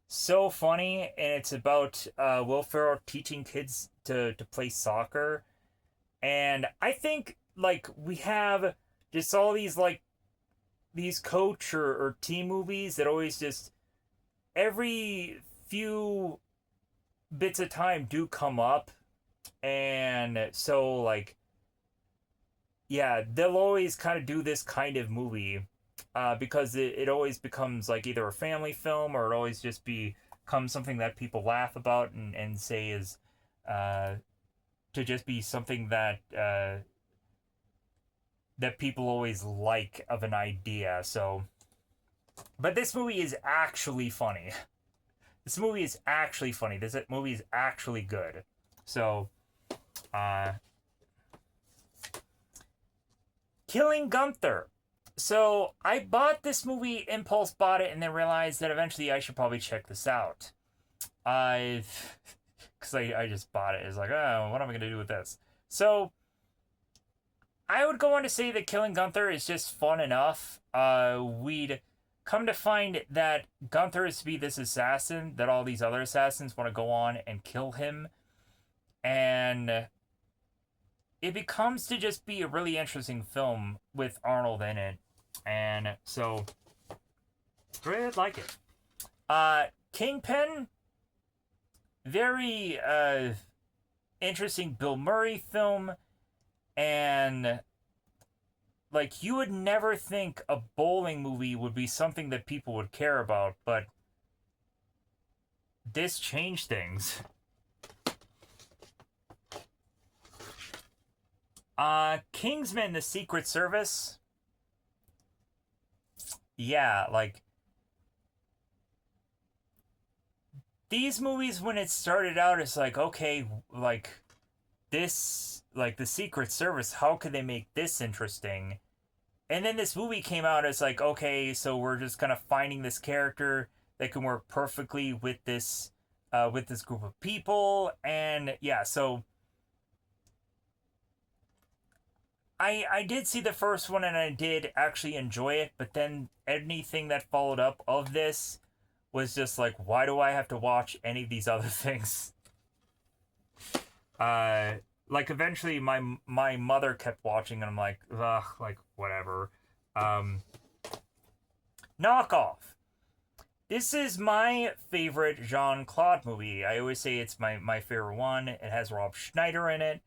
so funny, and it's about Will Ferrell teaching kids to play soccer. And I think, like, we have just all these, like, these coach or team movies that always just every few bits of time do come up, and so, like, yeah, they'll always kind of do this kind of movie. because it always becomes like either a family film or it always just becomes something that people laugh about and say is uh, to just be something that people always like of an idea. So, but this movie is actually funny. This movie is actually funny. This movie is actually good. So, uh, Killing Gunther. So I bought this movie, impulse bought it, and then realized that eventually I should probably check this out. Because I just bought it. It's like, oh, what am I going to do with this? So I would go on to say that Killing Gunther is just fun enough. We'd come to find that Gunther is to be this assassin, that all these other assassins want to go on and kill him. And it becomes to just be a really interesting film with Arnold in it. And so, really like it. Kingpin, very interesting Bill Murray film. And like, you would never think a bowling movie would be something that people would care about, but this changed things. Kingsman: The Secret Service. Yeah, like these movies when it started out, it's like, okay, like this, like the Secret Service, how could they make this interesting? And then this movie came out, it's like, okay, so we're just kind of finding this character that can work perfectly with this group of people. And yeah, so I did see the first one and I did actually enjoy it, but then anything that followed up of this was just like, why do I have to watch any of these other things? Uh, like eventually my mother kept watching and I'm like, ugh, like whatever. Um, Knockoff. This is my favorite Jean-Claude movie. I always say it's my favorite one. It has Rob Schneider in it.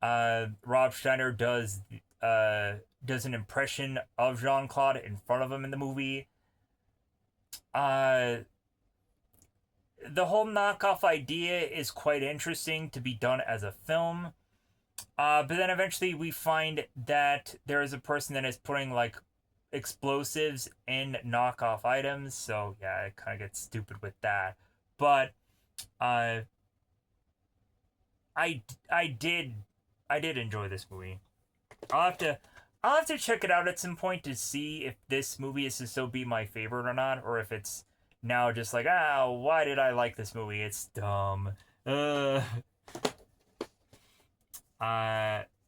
Rob Schneider does an impression of Jean-Claude in front of him in the movie. Uh, the whole knockoff idea is quite interesting to be done as a film. But then eventually we find that there is a person that is putting like explosives in knockoff items. So yeah, it kind of gets stupid with that. But uh, I I did I did enjoy this movie. I'll have to I'll have to check it out at some point to see if this movie is to still be my favorite or not, or if it's now just like, why did I like this movie? It's dumb. Uh,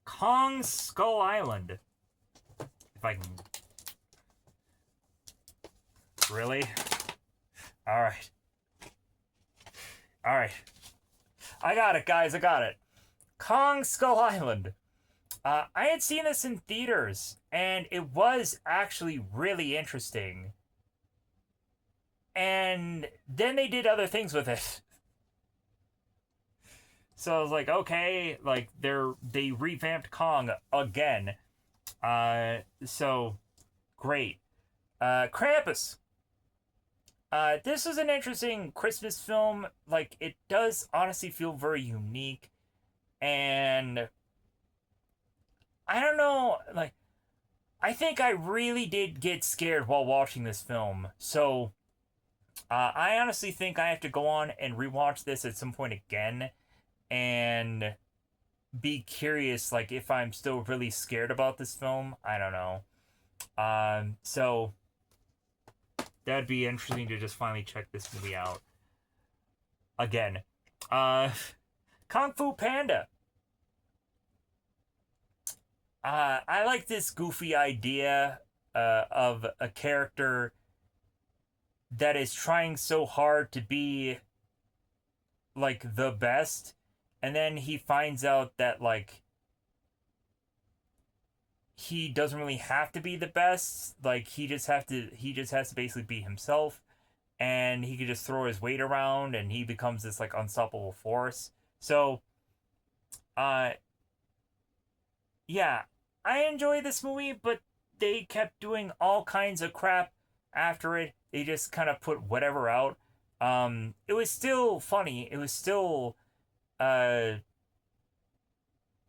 Kong Skull Island. If I can. Really? Alright. Alright. I got it, guys. I got it. Kong Skull Island. I had seen this in theaters, and it was actually really interesting. And then they did other things with it. So I was like, okay, like they revamped Kong again. So great. Krampus. This is an interesting Christmas film. Like, it does honestly feel very unique. And I don't know, like, I think I really did get scared while watching this film. So, I honestly think I have to go on and rewatch this at some point again and be curious, like, if I'm still really scared about this film. I don't know. So that'd be interesting to just finally check this movie out again. Uh, Kung Fu Panda. I like this goofy idea of a character that is trying so hard to be like the best, and then he finds out that like he doesn't really have to be the best. Like he just has to basically be himself, and he can just throw his weight around, and he becomes this like unstoppable force. So, uh, yeah, I enjoy this movie, but they kept doing all kinds of crap after it. They just kind of put whatever out. It was still funny. It was still uh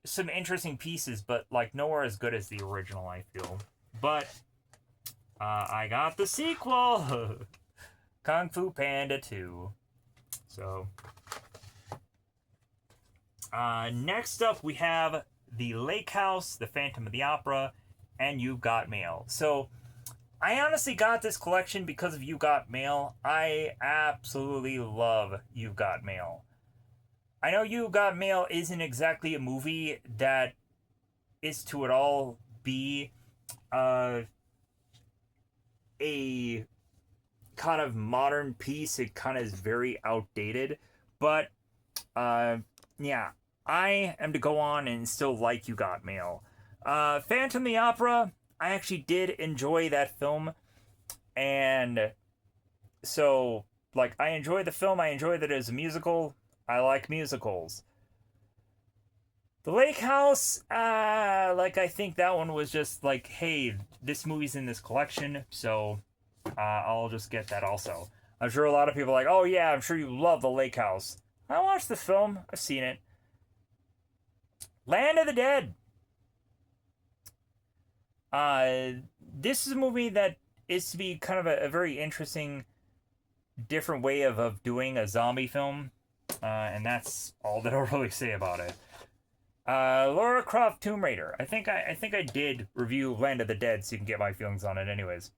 some interesting pieces, but like nowhere as good as the original, I feel. But I got the sequel, Kung Fu Panda 2. So next up we have The Lake House, The Phantom of the Opera, and You Got Mail. So I honestly got this collection because of You Got Mail. I absolutely love You Got Mail. I know You Got Mail isn't exactly a movie that is to at all be a kind of modern piece. It kind of is very outdated. But, yeah, I am to go on and still like You Got Mail. Phantom of the Opera, I actually did enjoy that film. And so, like, I enjoy the film. I enjoy that it is a musical. I like musicals. The Lake House, like, I think that one was just like, hey, this movie's in this collection, so I'll just get that also. I'm sure a lot of people are like, oh yeah, I'm sure you love The Lake House. I watched the film. I've seen it. Land of the Dead. This is a movie that is to be kind of a very interesting, different way of doing a zombie film. And that's all that I'll really say about it. Lara Croft Tomb Raider. I think I did review Land of the Dead, so you can get my feelings on it anyways.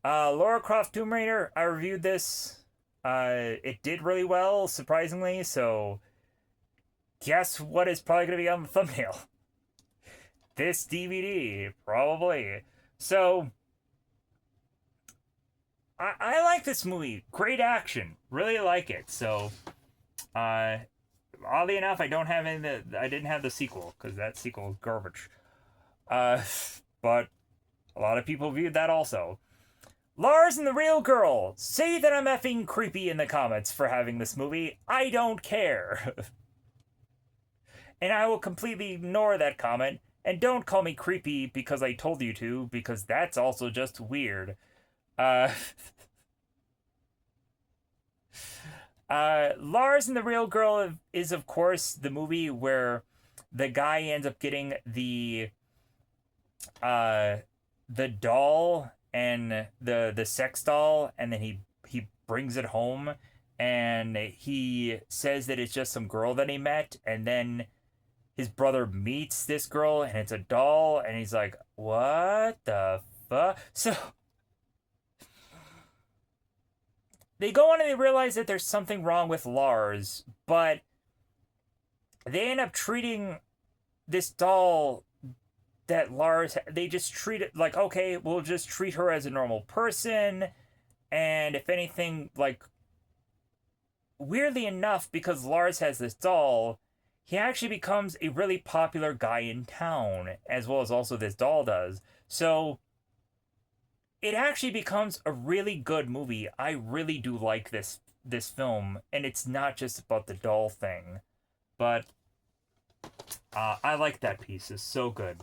Lara Croft Tomb Raider, I reviewed this. It did really well, surprisingly, so guess what is probably going to be on the thumbnail? This DVD, probably. So, I like this movie. Great action. Really like it. So, oddly enough, I didn't have the sequel, because that sequel is garbage. But a lot of people viewed that also. Lars and the Real Girl. Say that I'm effing creepy in the comments for having this movie. I don't care. And I will completely ignore that comment. And don't call me creepy because I told you to, because that's also just weird. Lars and the Real Girl is, of course, the movie where the guy ends up getting the doll and the sex doll, and then he brings it home, and he says that it's just some girl that he met, and then his brother meets this girl, and it's a doll, and he's like, what the fuck? So they go on and they realize that there's something wrong with Lars, but they end up treating this doll that Lars, they just treat it like, okay, we'll just treat her as a normal person, and if anything, like, weirdly enough, because Lars has this doll, he actually becomes a really popular guy in town, as well as also this doll does. So it actually becomes a really good movie. I really do like this film, and it's not just about the doll thing, but I like that piece. It's so good.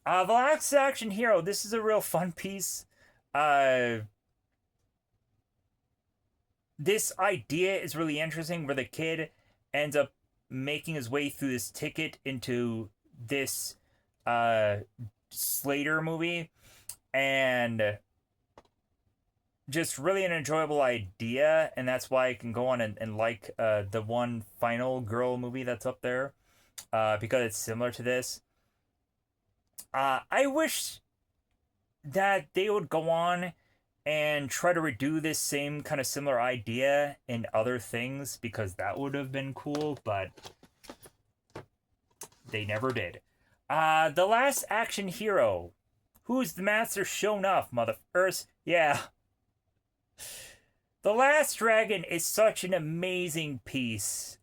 The Last Action Hero. This is a real fun piece. This idea is really interesting, where the kid ends up making his way through this ticket into this Slater movie, and just really an enjoyable idea, and that's why I can go on and like the one Final Girl movie that's up there, because it's similar to this. I wish that they would go on and try to redo this same kind of similar idea in other things, because that would have been cool, but they never did. The Last Action Hero. Who's the master Sho'nuff, motherfuckers? Yeah. The Last Dragon is such an amazing piece.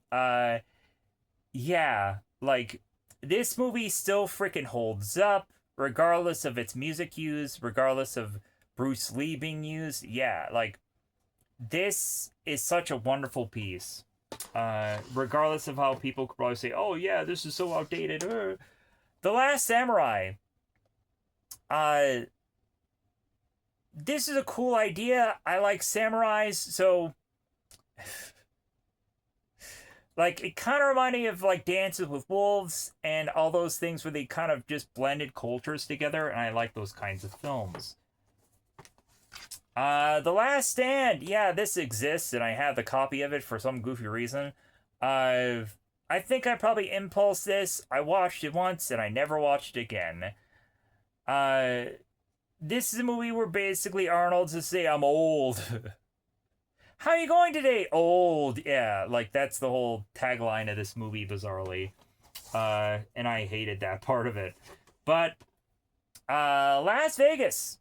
Yeah, like, this movie still freaking holds up, regardless of its music use, regardless of Bruce Lee being used. Yeah, like, this is such a wonderful piece. Regardless of how people could probably say, oh yeah, this is so outdated. The Last Samurai. Uh, this is a cool idea. I like samurais, so like it kind of reminded me of like Dances with Wolves and all those things where they kind of just blended cultures together, and I like those kinds of films. The Last Stand. Yeah, this exists, and I have the copy of it for some goofy reason. I think I probably impulse this. I watched it once, and I never watched it again. Uh, this is a movie where basically Arnold's to say, "I'm old." How are you going today? Old. Yeah, like that's the whole tagline of this movie, bizarrely. And I hated that part of it. But Las Vegas.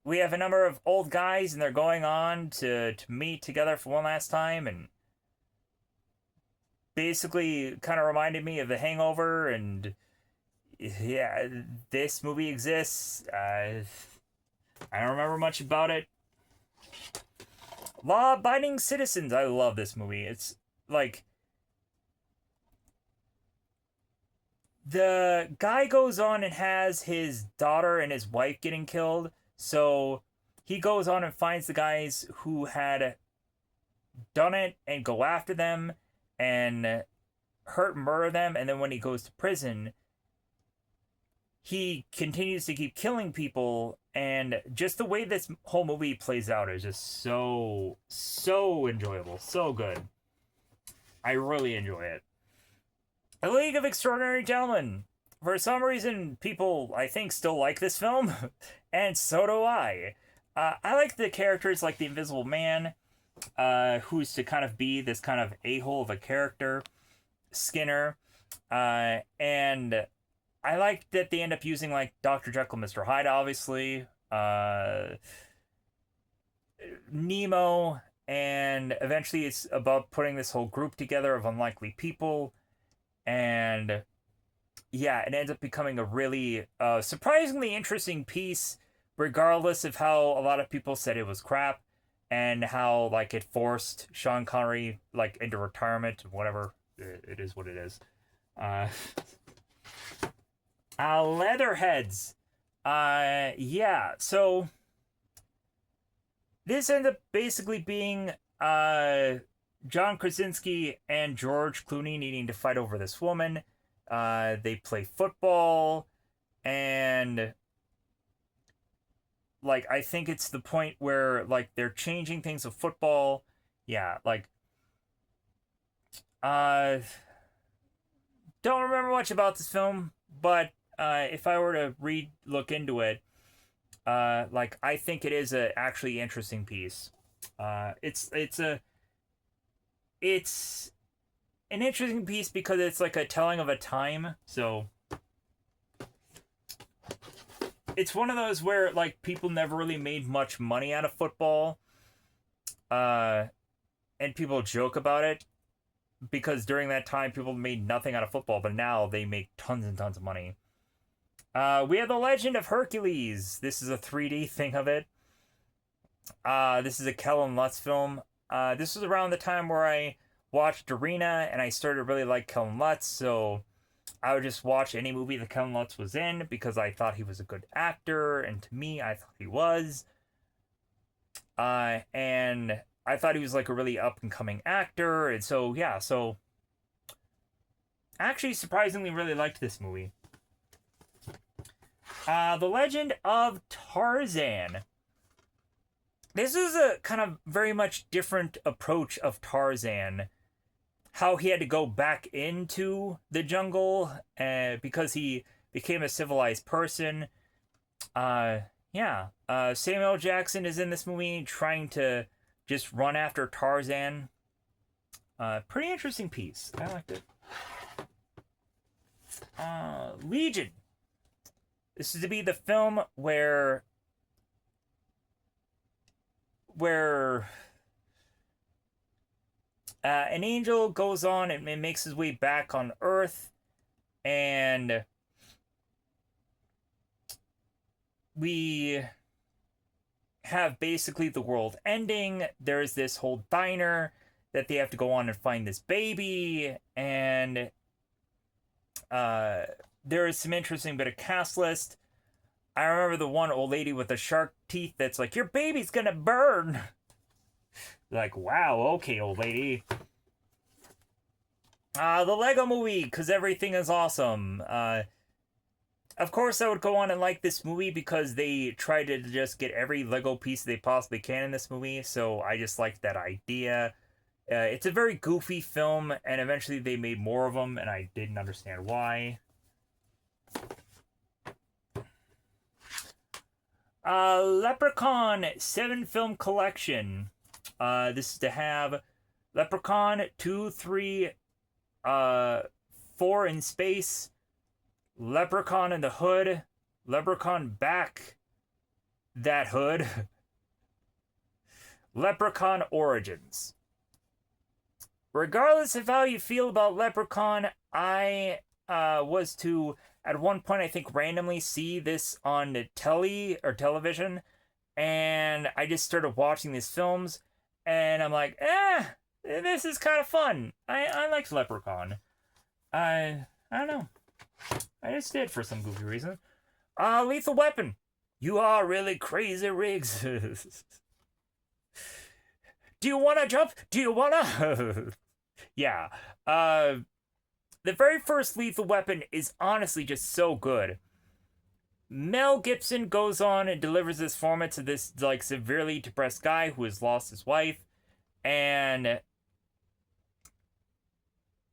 We have a number of old guys, and they're going on to meet together for one last time, and basically kind of reminded me of The Hangover. And yeah, this movie exists. I don't remember much about it. Law Abiding Citizens. I love this movie. It's like the guy goes on and has his daughter and his wife getting killed. So he goes on and finds the guys who had done it and go after them and hurt and murder them. And then when he goes to prison, he continues to keep killing people. And just the way this whole movie plays out is just so enjoyable. So good. I really enjoy it. A League of Extraordinary Gentlemen. For some reason, people, I think, still like this film, and so do I. I like the characters like the Invisible Man, who's to kind of be this kind of a-hole of a character, Skinner, and I like that they end up using like Dr. Jekyll, Mr. Hyde, obviously, Nemo, and eventually it's about putting this whole group together of unlikely people, and yeah, it ends up becoming a really surprisingly interesting piece, regardless of how a lot of people said it was crap, and how like it forced Sean Connery like into retirement, whatever. It is what it is. Uh, Leatherheads. Yeah. So this ends up basically being John Krasinski and George Clooney needing to fight over this woman. They play football, and like I think it's the point where like they're changing things of football. Yeah, like don't remember much about this film, but if I were to look into it, like I think it is a actually interesting piece. It's an interesting piece because it's like a telling of a time. So it's one of those where like people never really made much money out of football, and people joke about it because during that time people made nothing out of football, but now they make tons and tons of money. We have The Legend of Hercules. This is a 3D thing of it. This is a Kellen Lutz film. This was around the time where I watched Arena, and I started to really like Kellen Lutz, so I would just watch any movie that Kellen Lutz was in because I thought he was a good actor, and to me, I thought he was. And I thought he was like a really up-and-coming actor, and so, yeah, so actually surprisingly really liked this movie. The Legend of Tarzan. This is a kind of very much different approach of Tarzan. How he had to go back into the jungle because he became a civilized person. Yeah. Samuel Jackson is in this movie trying to just run after Tarzan. Pretty interesting piece. I liked it. Legion. This is to be the film where an angel goes on and makes his way back on Earth, and we have basically the world ending. There's this whole diner that they have to go on and find this baby, and there is some interesting bit of cast list. I remember the one old lady with the shark teeth that's like, your baby's gonna burn. Like, wow, okay, old lady. The Lego movie, because everything is awesome. Of course, I would go on and like this movie because they try to just get every Lego piece they possibly can in this movie, so I just liked that idea. It's a very goofy film, and eventually they made more of them, and I didn't understand why. Leprechaun 7 film collection. This is to have Leprechaun 2, 3, 4 in space, Leprechaun in the Hood, Leprechaun back that hood, Leprechaun Origins. Regardless of how you feel about Leprechaun, I was to, at one point, I think, randomly see this on telly or television, and I just started watching these films, and I'm like, this is kind of fun. I liked Leprechaun. I don't know. I just did for some goofy reason. Lethal Weapon. You are really crazy, Riggs. Do you want to jump? Do you want to? Yeah. The very first Lethal Weapon is honestly just so good. Mel Gibson goes on and delivers this format to this like severely depressed guy who has lost his wife, and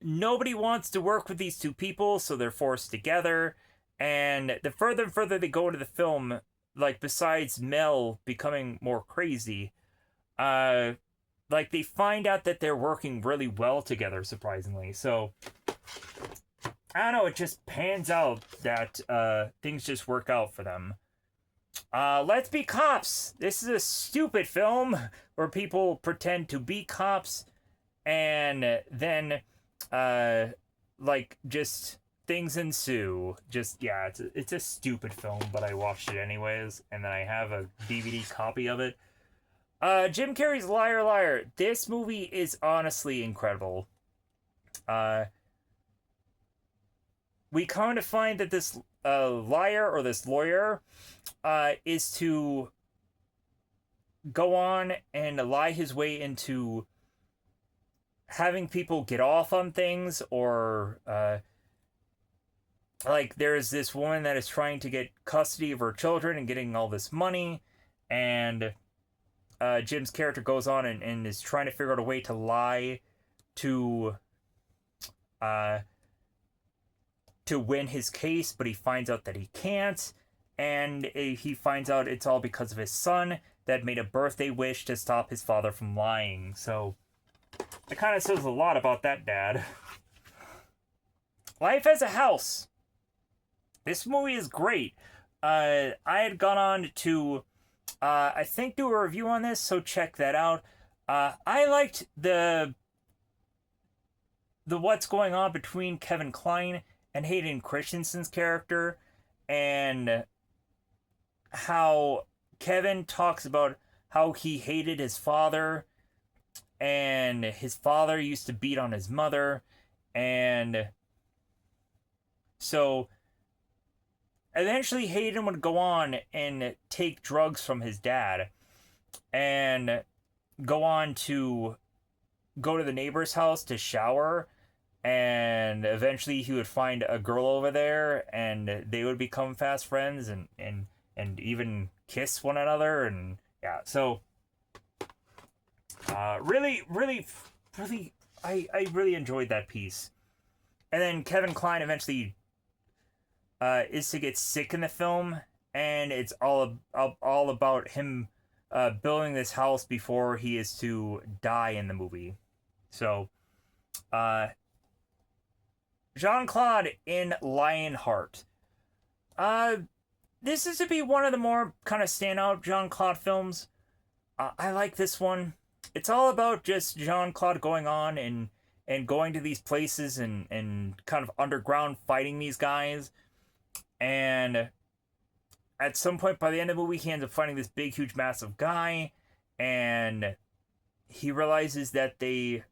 nobody wants to work with these two people, so they're forced together. And the further and further they go into the film, like besides Mel becoming more crazy, like they find out that they're working really well together, surprisingly. So I don't know, it just pans out that things just work out for them. Let's Be Cops. This is a stupid film where people pretend to be cops and then like just things ensue. Just yeah, it's a stupid film, but I watched it anyways, and then I have a DVD copy of it. Jim Carrey's Liar Liar. This movie is honestly incredible. We come to find that this liar or this lawyer is to go on and lie his way into having people get off on things, or like there's this woman that is trying to get custody of her children and getting all this money, and Jim's character goes on and is trying to figure out a way to lie to win his case, but he finds out that he can't, and he finds out it's all because of his son that made a birthday wish to stop his father from lying. So it kind of says a lot about that dad. Life as a House. This movie is great. I had gone on to, I think, do a review on this, so check that out. I liked the what's going on between Kevin Kline and Hayden Christensen's character, and how Kevin talks about how he hated his father, and his father used to beat on his mother, and so eventually Hayden would go on and take drugs from his dad and go on to go to the neighbor's house to shower, and eventually he would find a girl over there and they would become fast friends and even kiss one another. And yeah, so really I really enjoyed that piece. And then Kevin Kline eventually is to get sick in the film, and it's all about him building this house before he is to die in the movie. So Jean-Claude in Lionheart. This is to be one of the more kind of standout Jean-Claude films. I like this one. It's all about just Jean-Claude going on and going to these places and kind of underground fighting these guys. And at some point by the end of the movie, he ends up fighting this big, huge, massive guy, and he realizes that they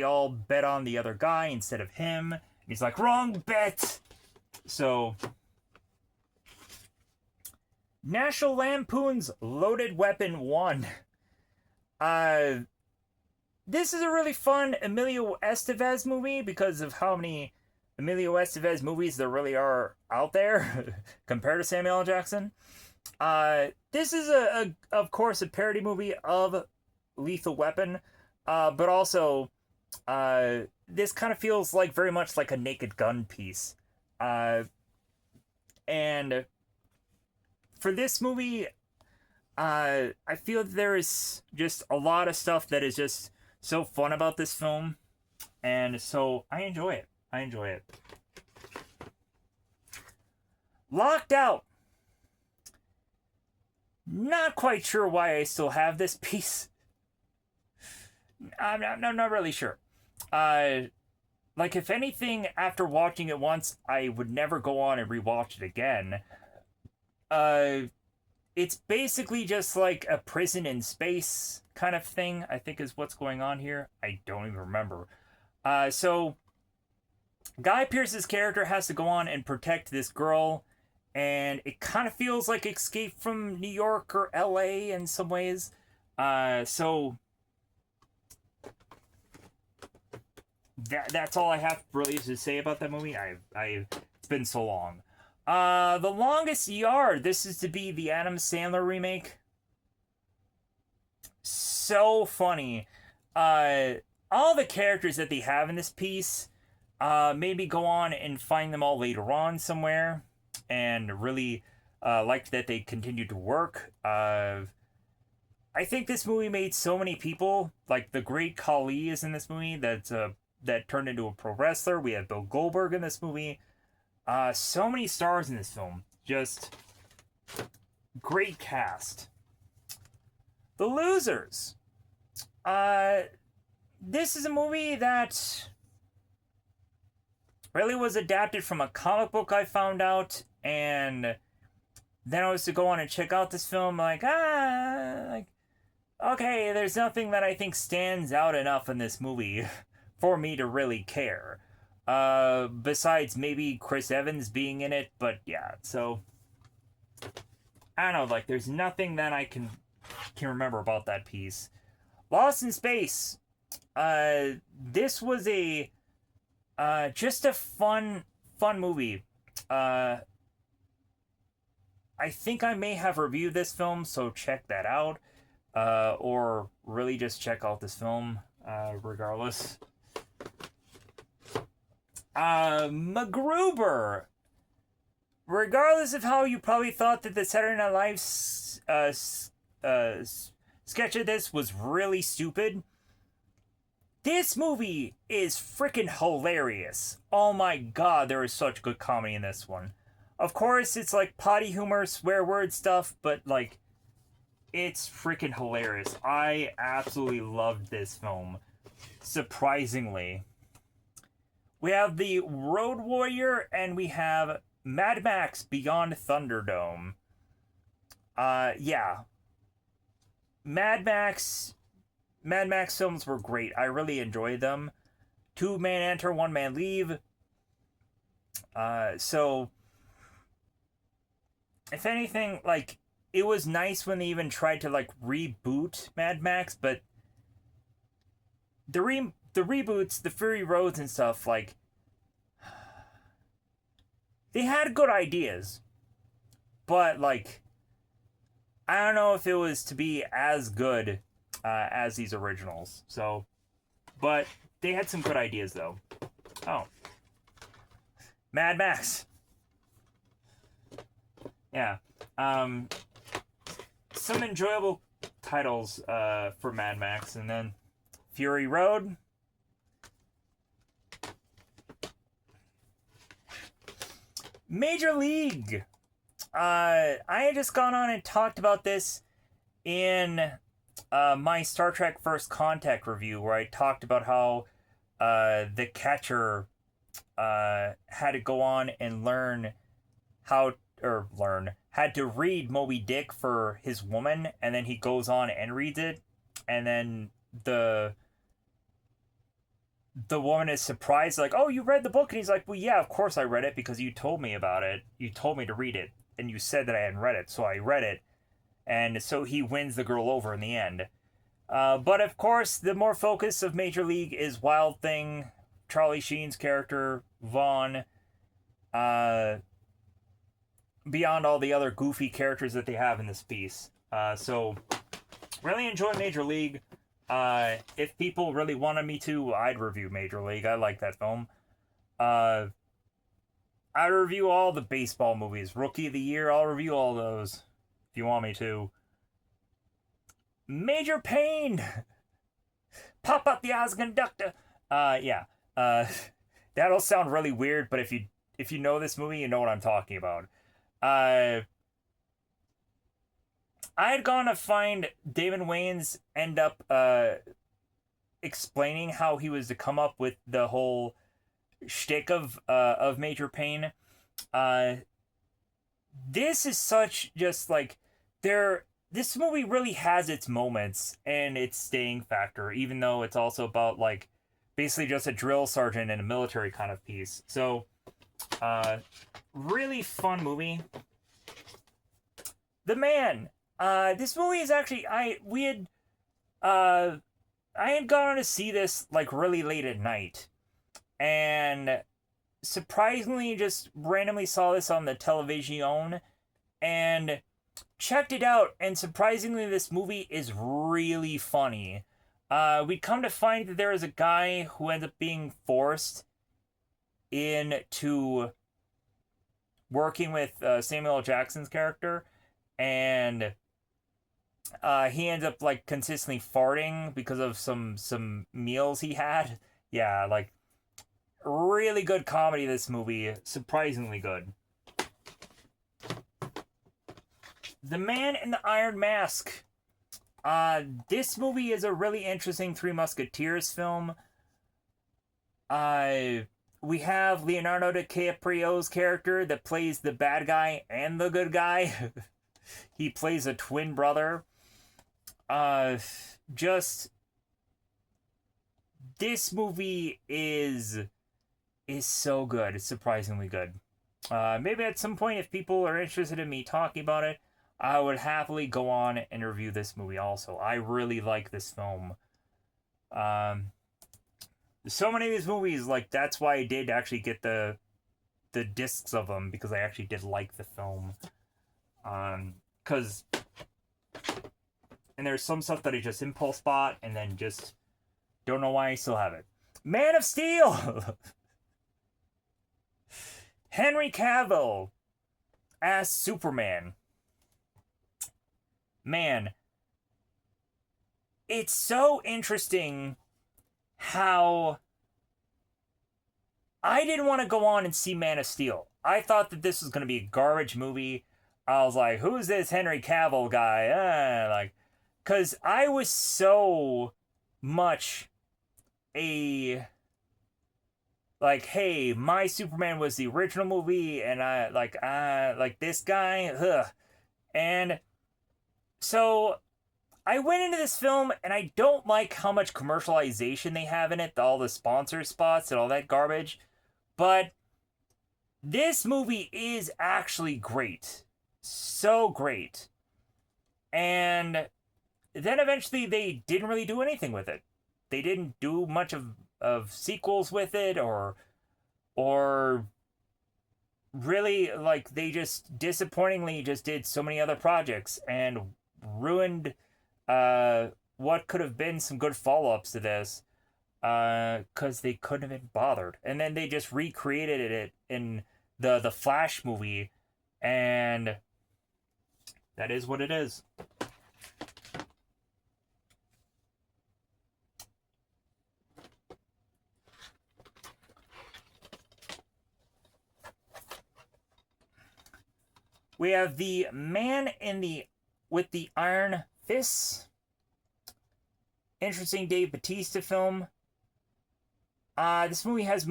all bet on the other guy instead of him. And he's like, wrong bet! So National Lampoon's Loaded Weapon 1. Uh, this is a really fun Emilio Estevez movie because of how many Emilio Estevez movies there really are out there compared to Samuel L. Jackson. This is of course a parody movie of Lethal Weapon, but also this kind of feels like very much like a Naked Gun piece. And for this movie, I feel there is just a lot of stuff that is just so fun about this film, and so I enjoy it. I enjoy it. Locked Out. Not quite sure why I still have this piece. I'm not really sure. Like, if anything, after watching it once, I would never go on and rewatch it again. It's basically just like a prison in space kind of thing, I think is what's going on here. I don't even remember. So, Guy Pearce's character has to go on and protect this girl, and it kind of feels like Escape from New York or LA in some ways. So that's all I have really to say about that movie. It's been so long. The Longest Yard. This is to be the Adam Sandler remake. So funny. All the characters that they have in this piece, maybe go on and find them all later on somewhere, and really liked that they continued to work. I think this movie made so many people, like the great Khali is in this movie that turned into a pro wrestler. We have Bill Goldberg in this movie. So many stars in this film. Just great cast. The Losers. This is a movie that really was adapted from a comic book, I found out, and then I was to go on and check out this film, okay, there's nothing that I think stands out enough in this movie for me to really care. Besides maybe Chris Evans being in it, but yeah, so I don't know, like, there's nothing that I can remember about that piece. Lost in Space. This was just a fun movie. I think I may have reviewed this film, so check that out. Or really just check out this film, regardless. MacGruber. Regardless of how you probably thought that the Saturday Night Live sketch of this was really stupid, this movie is freaking hilarious. Oh my god, there is such good comedy in this one. Of course, it's like potty humor, swear word stuff, but like, it's freaking hilarious. I absolutely loved this film. Surprisingly. We have The Road Warrior, and we have Mad Max Beyond Thunderdome. Yeah. Mad Max films were great. I really enjoyed them. 2 man enter, 1 man leave. So, if anything, like, it was nice when they even tried to, like, reboot Mad Max, but the reboots, the Fury Roads and stuff, like, they had good ideas, but, like, I don't know if it was to be as good as these originals. So, but they had some good ideas, though. Oh. Mad Max. Yeah. Some enjoyable titles for Mad Max, and then Fury Road. Major League. I had just gone on and talked about this in my Star Trek First Contact review, where I talked about how the catcher had to go on and had to read Moby Dick for his woman, and then he goes on and reads it, and then the woman is surprised, like, oh, you read the book? And he's like, well, yeah, of course I read it, because you told me about it. You told me to read it. and you said that I hadn't read it, so I read it, and so he wins the girl over in the end. But of course, the more focus of Major League is Wild Thing, Charlie Sheen's character, Vaughn, uh, beyond all the other goofy characters that they have in this piece. So, really enjoy Major League. If people really wanted me to, I'd review Major League. I like that film. I'd review all the baseball movies. Rookie of the Year, I'll review all those if you want me to. Major Pain! Pop up the Oz conductor! Yeah. That'll sound really weird, but if you know this movie, you know what I'm talking about. I had gone to find David Wayans end up explaining how he was to come up with the whole shtick of Major Pain. This is such just like this movie really has its moments and its staying factor, even though it's also about like basically just a drill sergeant and a military kind of piece. So really fun movie. The Man. This movie is actually I had gone to see this like really late at night, and surprisingly just randomly saw this on the television and checked it out, and surprisingly this movie is really funny. We come to find that there is a guy who ends up being forced into working with Samuel L. Jackson's character, and he ends up like consistently farting because of some meals he had. Yeah, like really good comedy. This movie, surprisingly good. The Man in the Iron Mask. This movie is a really interesting Three Musketeers film. We have Leonardo DiCaprio's character that plays the bad guy and the good guy. He plays a twin brother. Just this movie is so good. It's surprisingly good. Maybe at some point, if people are interested in me talking about it, I would happily go on and review this movie also. I really like this film. So many of these movies, like, that's why I did actually get the discs of them, because I actually did like the film. Because... And there's some stuff that I just impulse bought, and then just don't know why I still have it. Man of Steel! Henry Cavill as Superman. Man, it's so interesting how I didn't want to go on and see Man of Steel. I thought that this was going to be a garbage movie. I was like, who's this Henry Cavill guy? Because I was so much hey, my Superman was the original movie, and I like this guy, ugh. And so I went into this film, and I don't like how much commercialization they have in it, all the sponsor spots and all that garbage. But this movie is actually great. So great. And then eventually they didn't really do anything with it. They didn't do much of sequels with it, or really, like, they just disappointingly just did so many other projects and ruined what could have been some good follow-ups to this, because they couldn't have been bothered. And then they just recreated it in the Flash movie, and that is what it is. We have the Man with the Iron Fists. Interesting Dave Bautista film. This movie has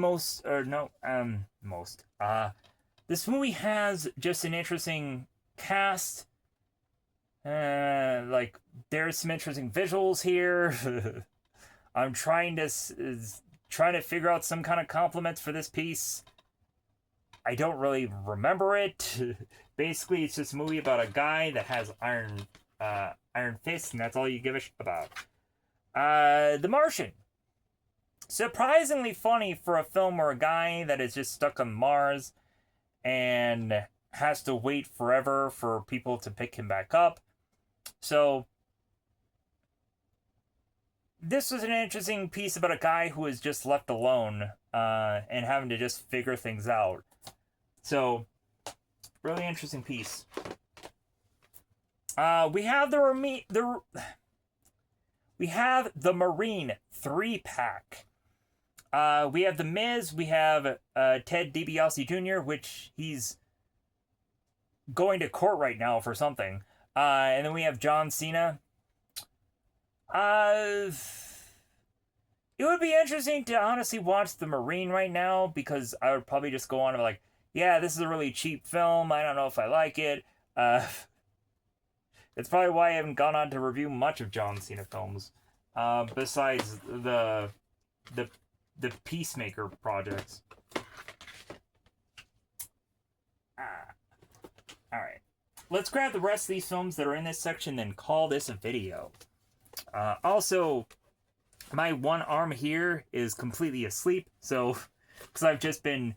this movie has just an interesting cast. Like, there's some interesting visuals here. I'm trying to figure out some kind of compliments for this piece. I don't really remember it. Basically, it's just a movie about a guy that has iron fists, and that's all you give a shit about. The Martian. Surprisingly funny for a film where a guy that is just stuck on Mars and has to wait forever for people to pick him back up. So, this was an interesting piece about a guy who is just left alone and having to just figure things out. So, really interesting piece. We have the Marine 3-pack. We have The Miz, we have Ted DiBiase Jr., which he's going to court right now for something. And then we have John Cena. It would be interesting to honestly watch The Marine right now, because I would probably just go on and be like, yeah, this is a really cheap film. I don't know if I like it. It's probably why I haven't gone on to review much of John Cena films. Besides the Peacemaker projects. Alright. Let's grab the rest of these films that are in this section, then call this a video. Also, my one arm here is completely asleep, so, because I've just been,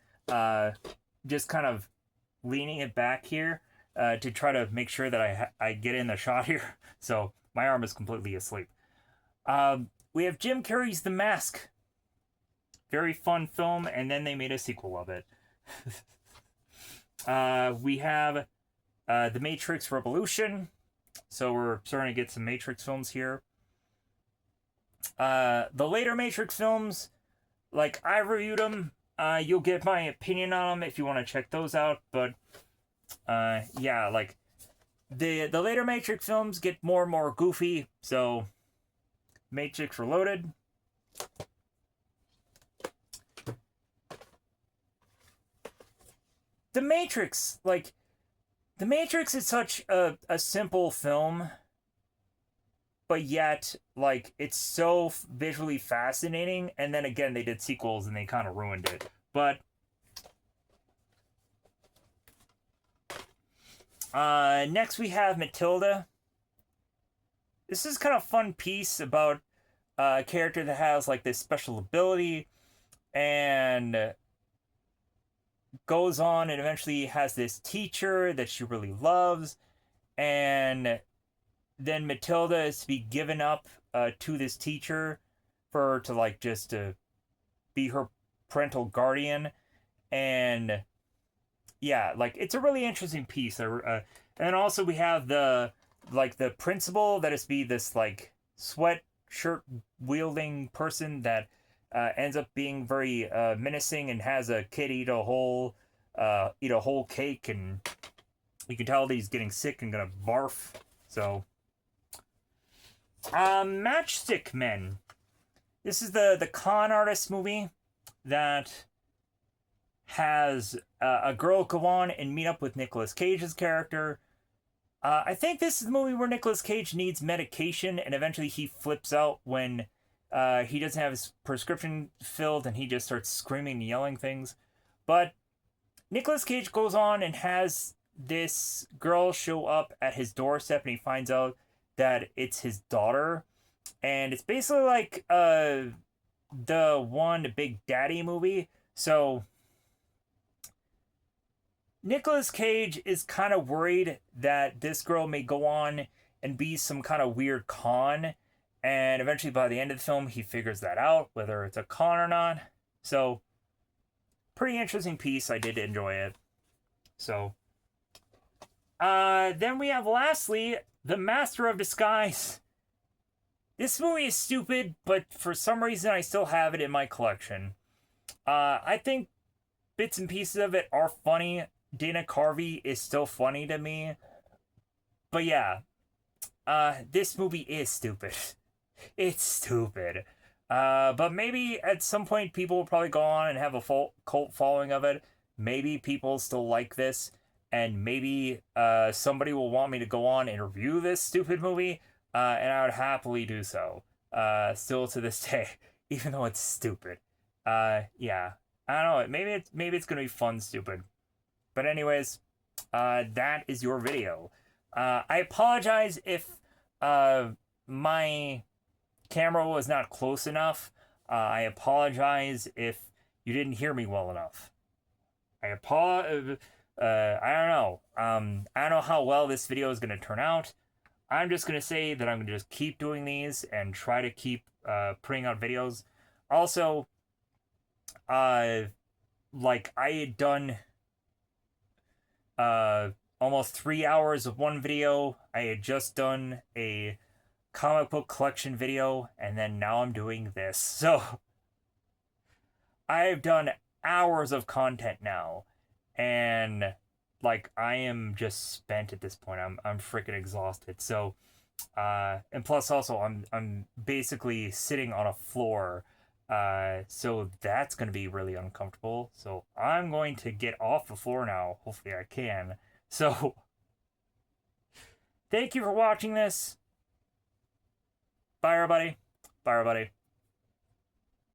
just kind of leaning it back here, to try to make sure that I get in the shot here, so my arm is completely asleep. We have Jim Carrey's The Mask. Very fun film, and then they made a sequel of it. We have The Matrix Revolution, so we're starting to get some Matrix films here. The later Matrix films, like, I reviewed them. You'll get my opinion on them if you want to check those out, but yeah, like, the later Matrix films get more and more goofy, so Matrix Reloaded. The Matrix, like, The Matrix is such a simple film, but yet, like, it's so visually fascinating, and then again, they did sequels and they kind of ruined it. But next we have Matilda. This is kind of fun piece about a character that has, like, this special ability and goes on and eventually has this teacher that she really loves, and then Matilda is to be given up to this teacher for her to, like, just to be her parental guardian. And yeah, like, it's a really interesting piece. And then also we have the principal that is to be this, like, sweatshirt wielding person that ends up being very menacing and has a kid eat a whole cake, and you can tell that he's getting sick and gonna barf. So, Matchstick Men. This is the con artist movie that has a girl go on and meet up with Nicolas Cage's character. I think this is the movie where Nicolas Cage needs medication, and eventually he flips out when he doesn't have his prescription filled, and he just starts screaming and yelling things. But Nicolas Cage goes on and has this girl show up at his doorstep, and he finds out that it's his daughter. And it's basically like the one Big Daddy movie. So Nicolas Cage is kind of worried that this girl may go on and be some kind of weird con. And eventually, by the end of the film, he figures that out, whether it's a con or not. So, pretty interesting piece. I did enjoy it. So, then we have, lastly, The Master of Disguise. This movie is stupid, but for some reason, I still have it in my collection. I think bits and pieces of it are funny. Dana Carvey is still funny to me. But yeah, this movie is stupid. It's stupid. But maybe at some point people will probably go on and have a cult following of it. Maybe people still like this. And maybe somebody will want me to go on and review this stupid movie. And I would happily do so. Still to this day. Even though it's stupid. Yeah. I don't know. Maybe it's going to be fun stupid. But anyways, that is your video. I apologize if my camera was not close enough. I apologize if you didn't hear me well enough. I don't know. I don't know how well this video is gonna turn out. I'm just gonna say that I'm gonna just keep doing these and try to keep putting out videos. Also, like I had done almost 3 hours of one video. I had just done a comic book collection video, and then now I'm doing this. So I've done hours of content now, and like I am just spent at this point. I'm freaking exhausted. So and plus also I'm basically sitting on a floor. So that's going to be really uncomfortable. So I'm going to get off the floor now. Hopefully I can. So thank you for watching this. Bye everybody. Bye everybody.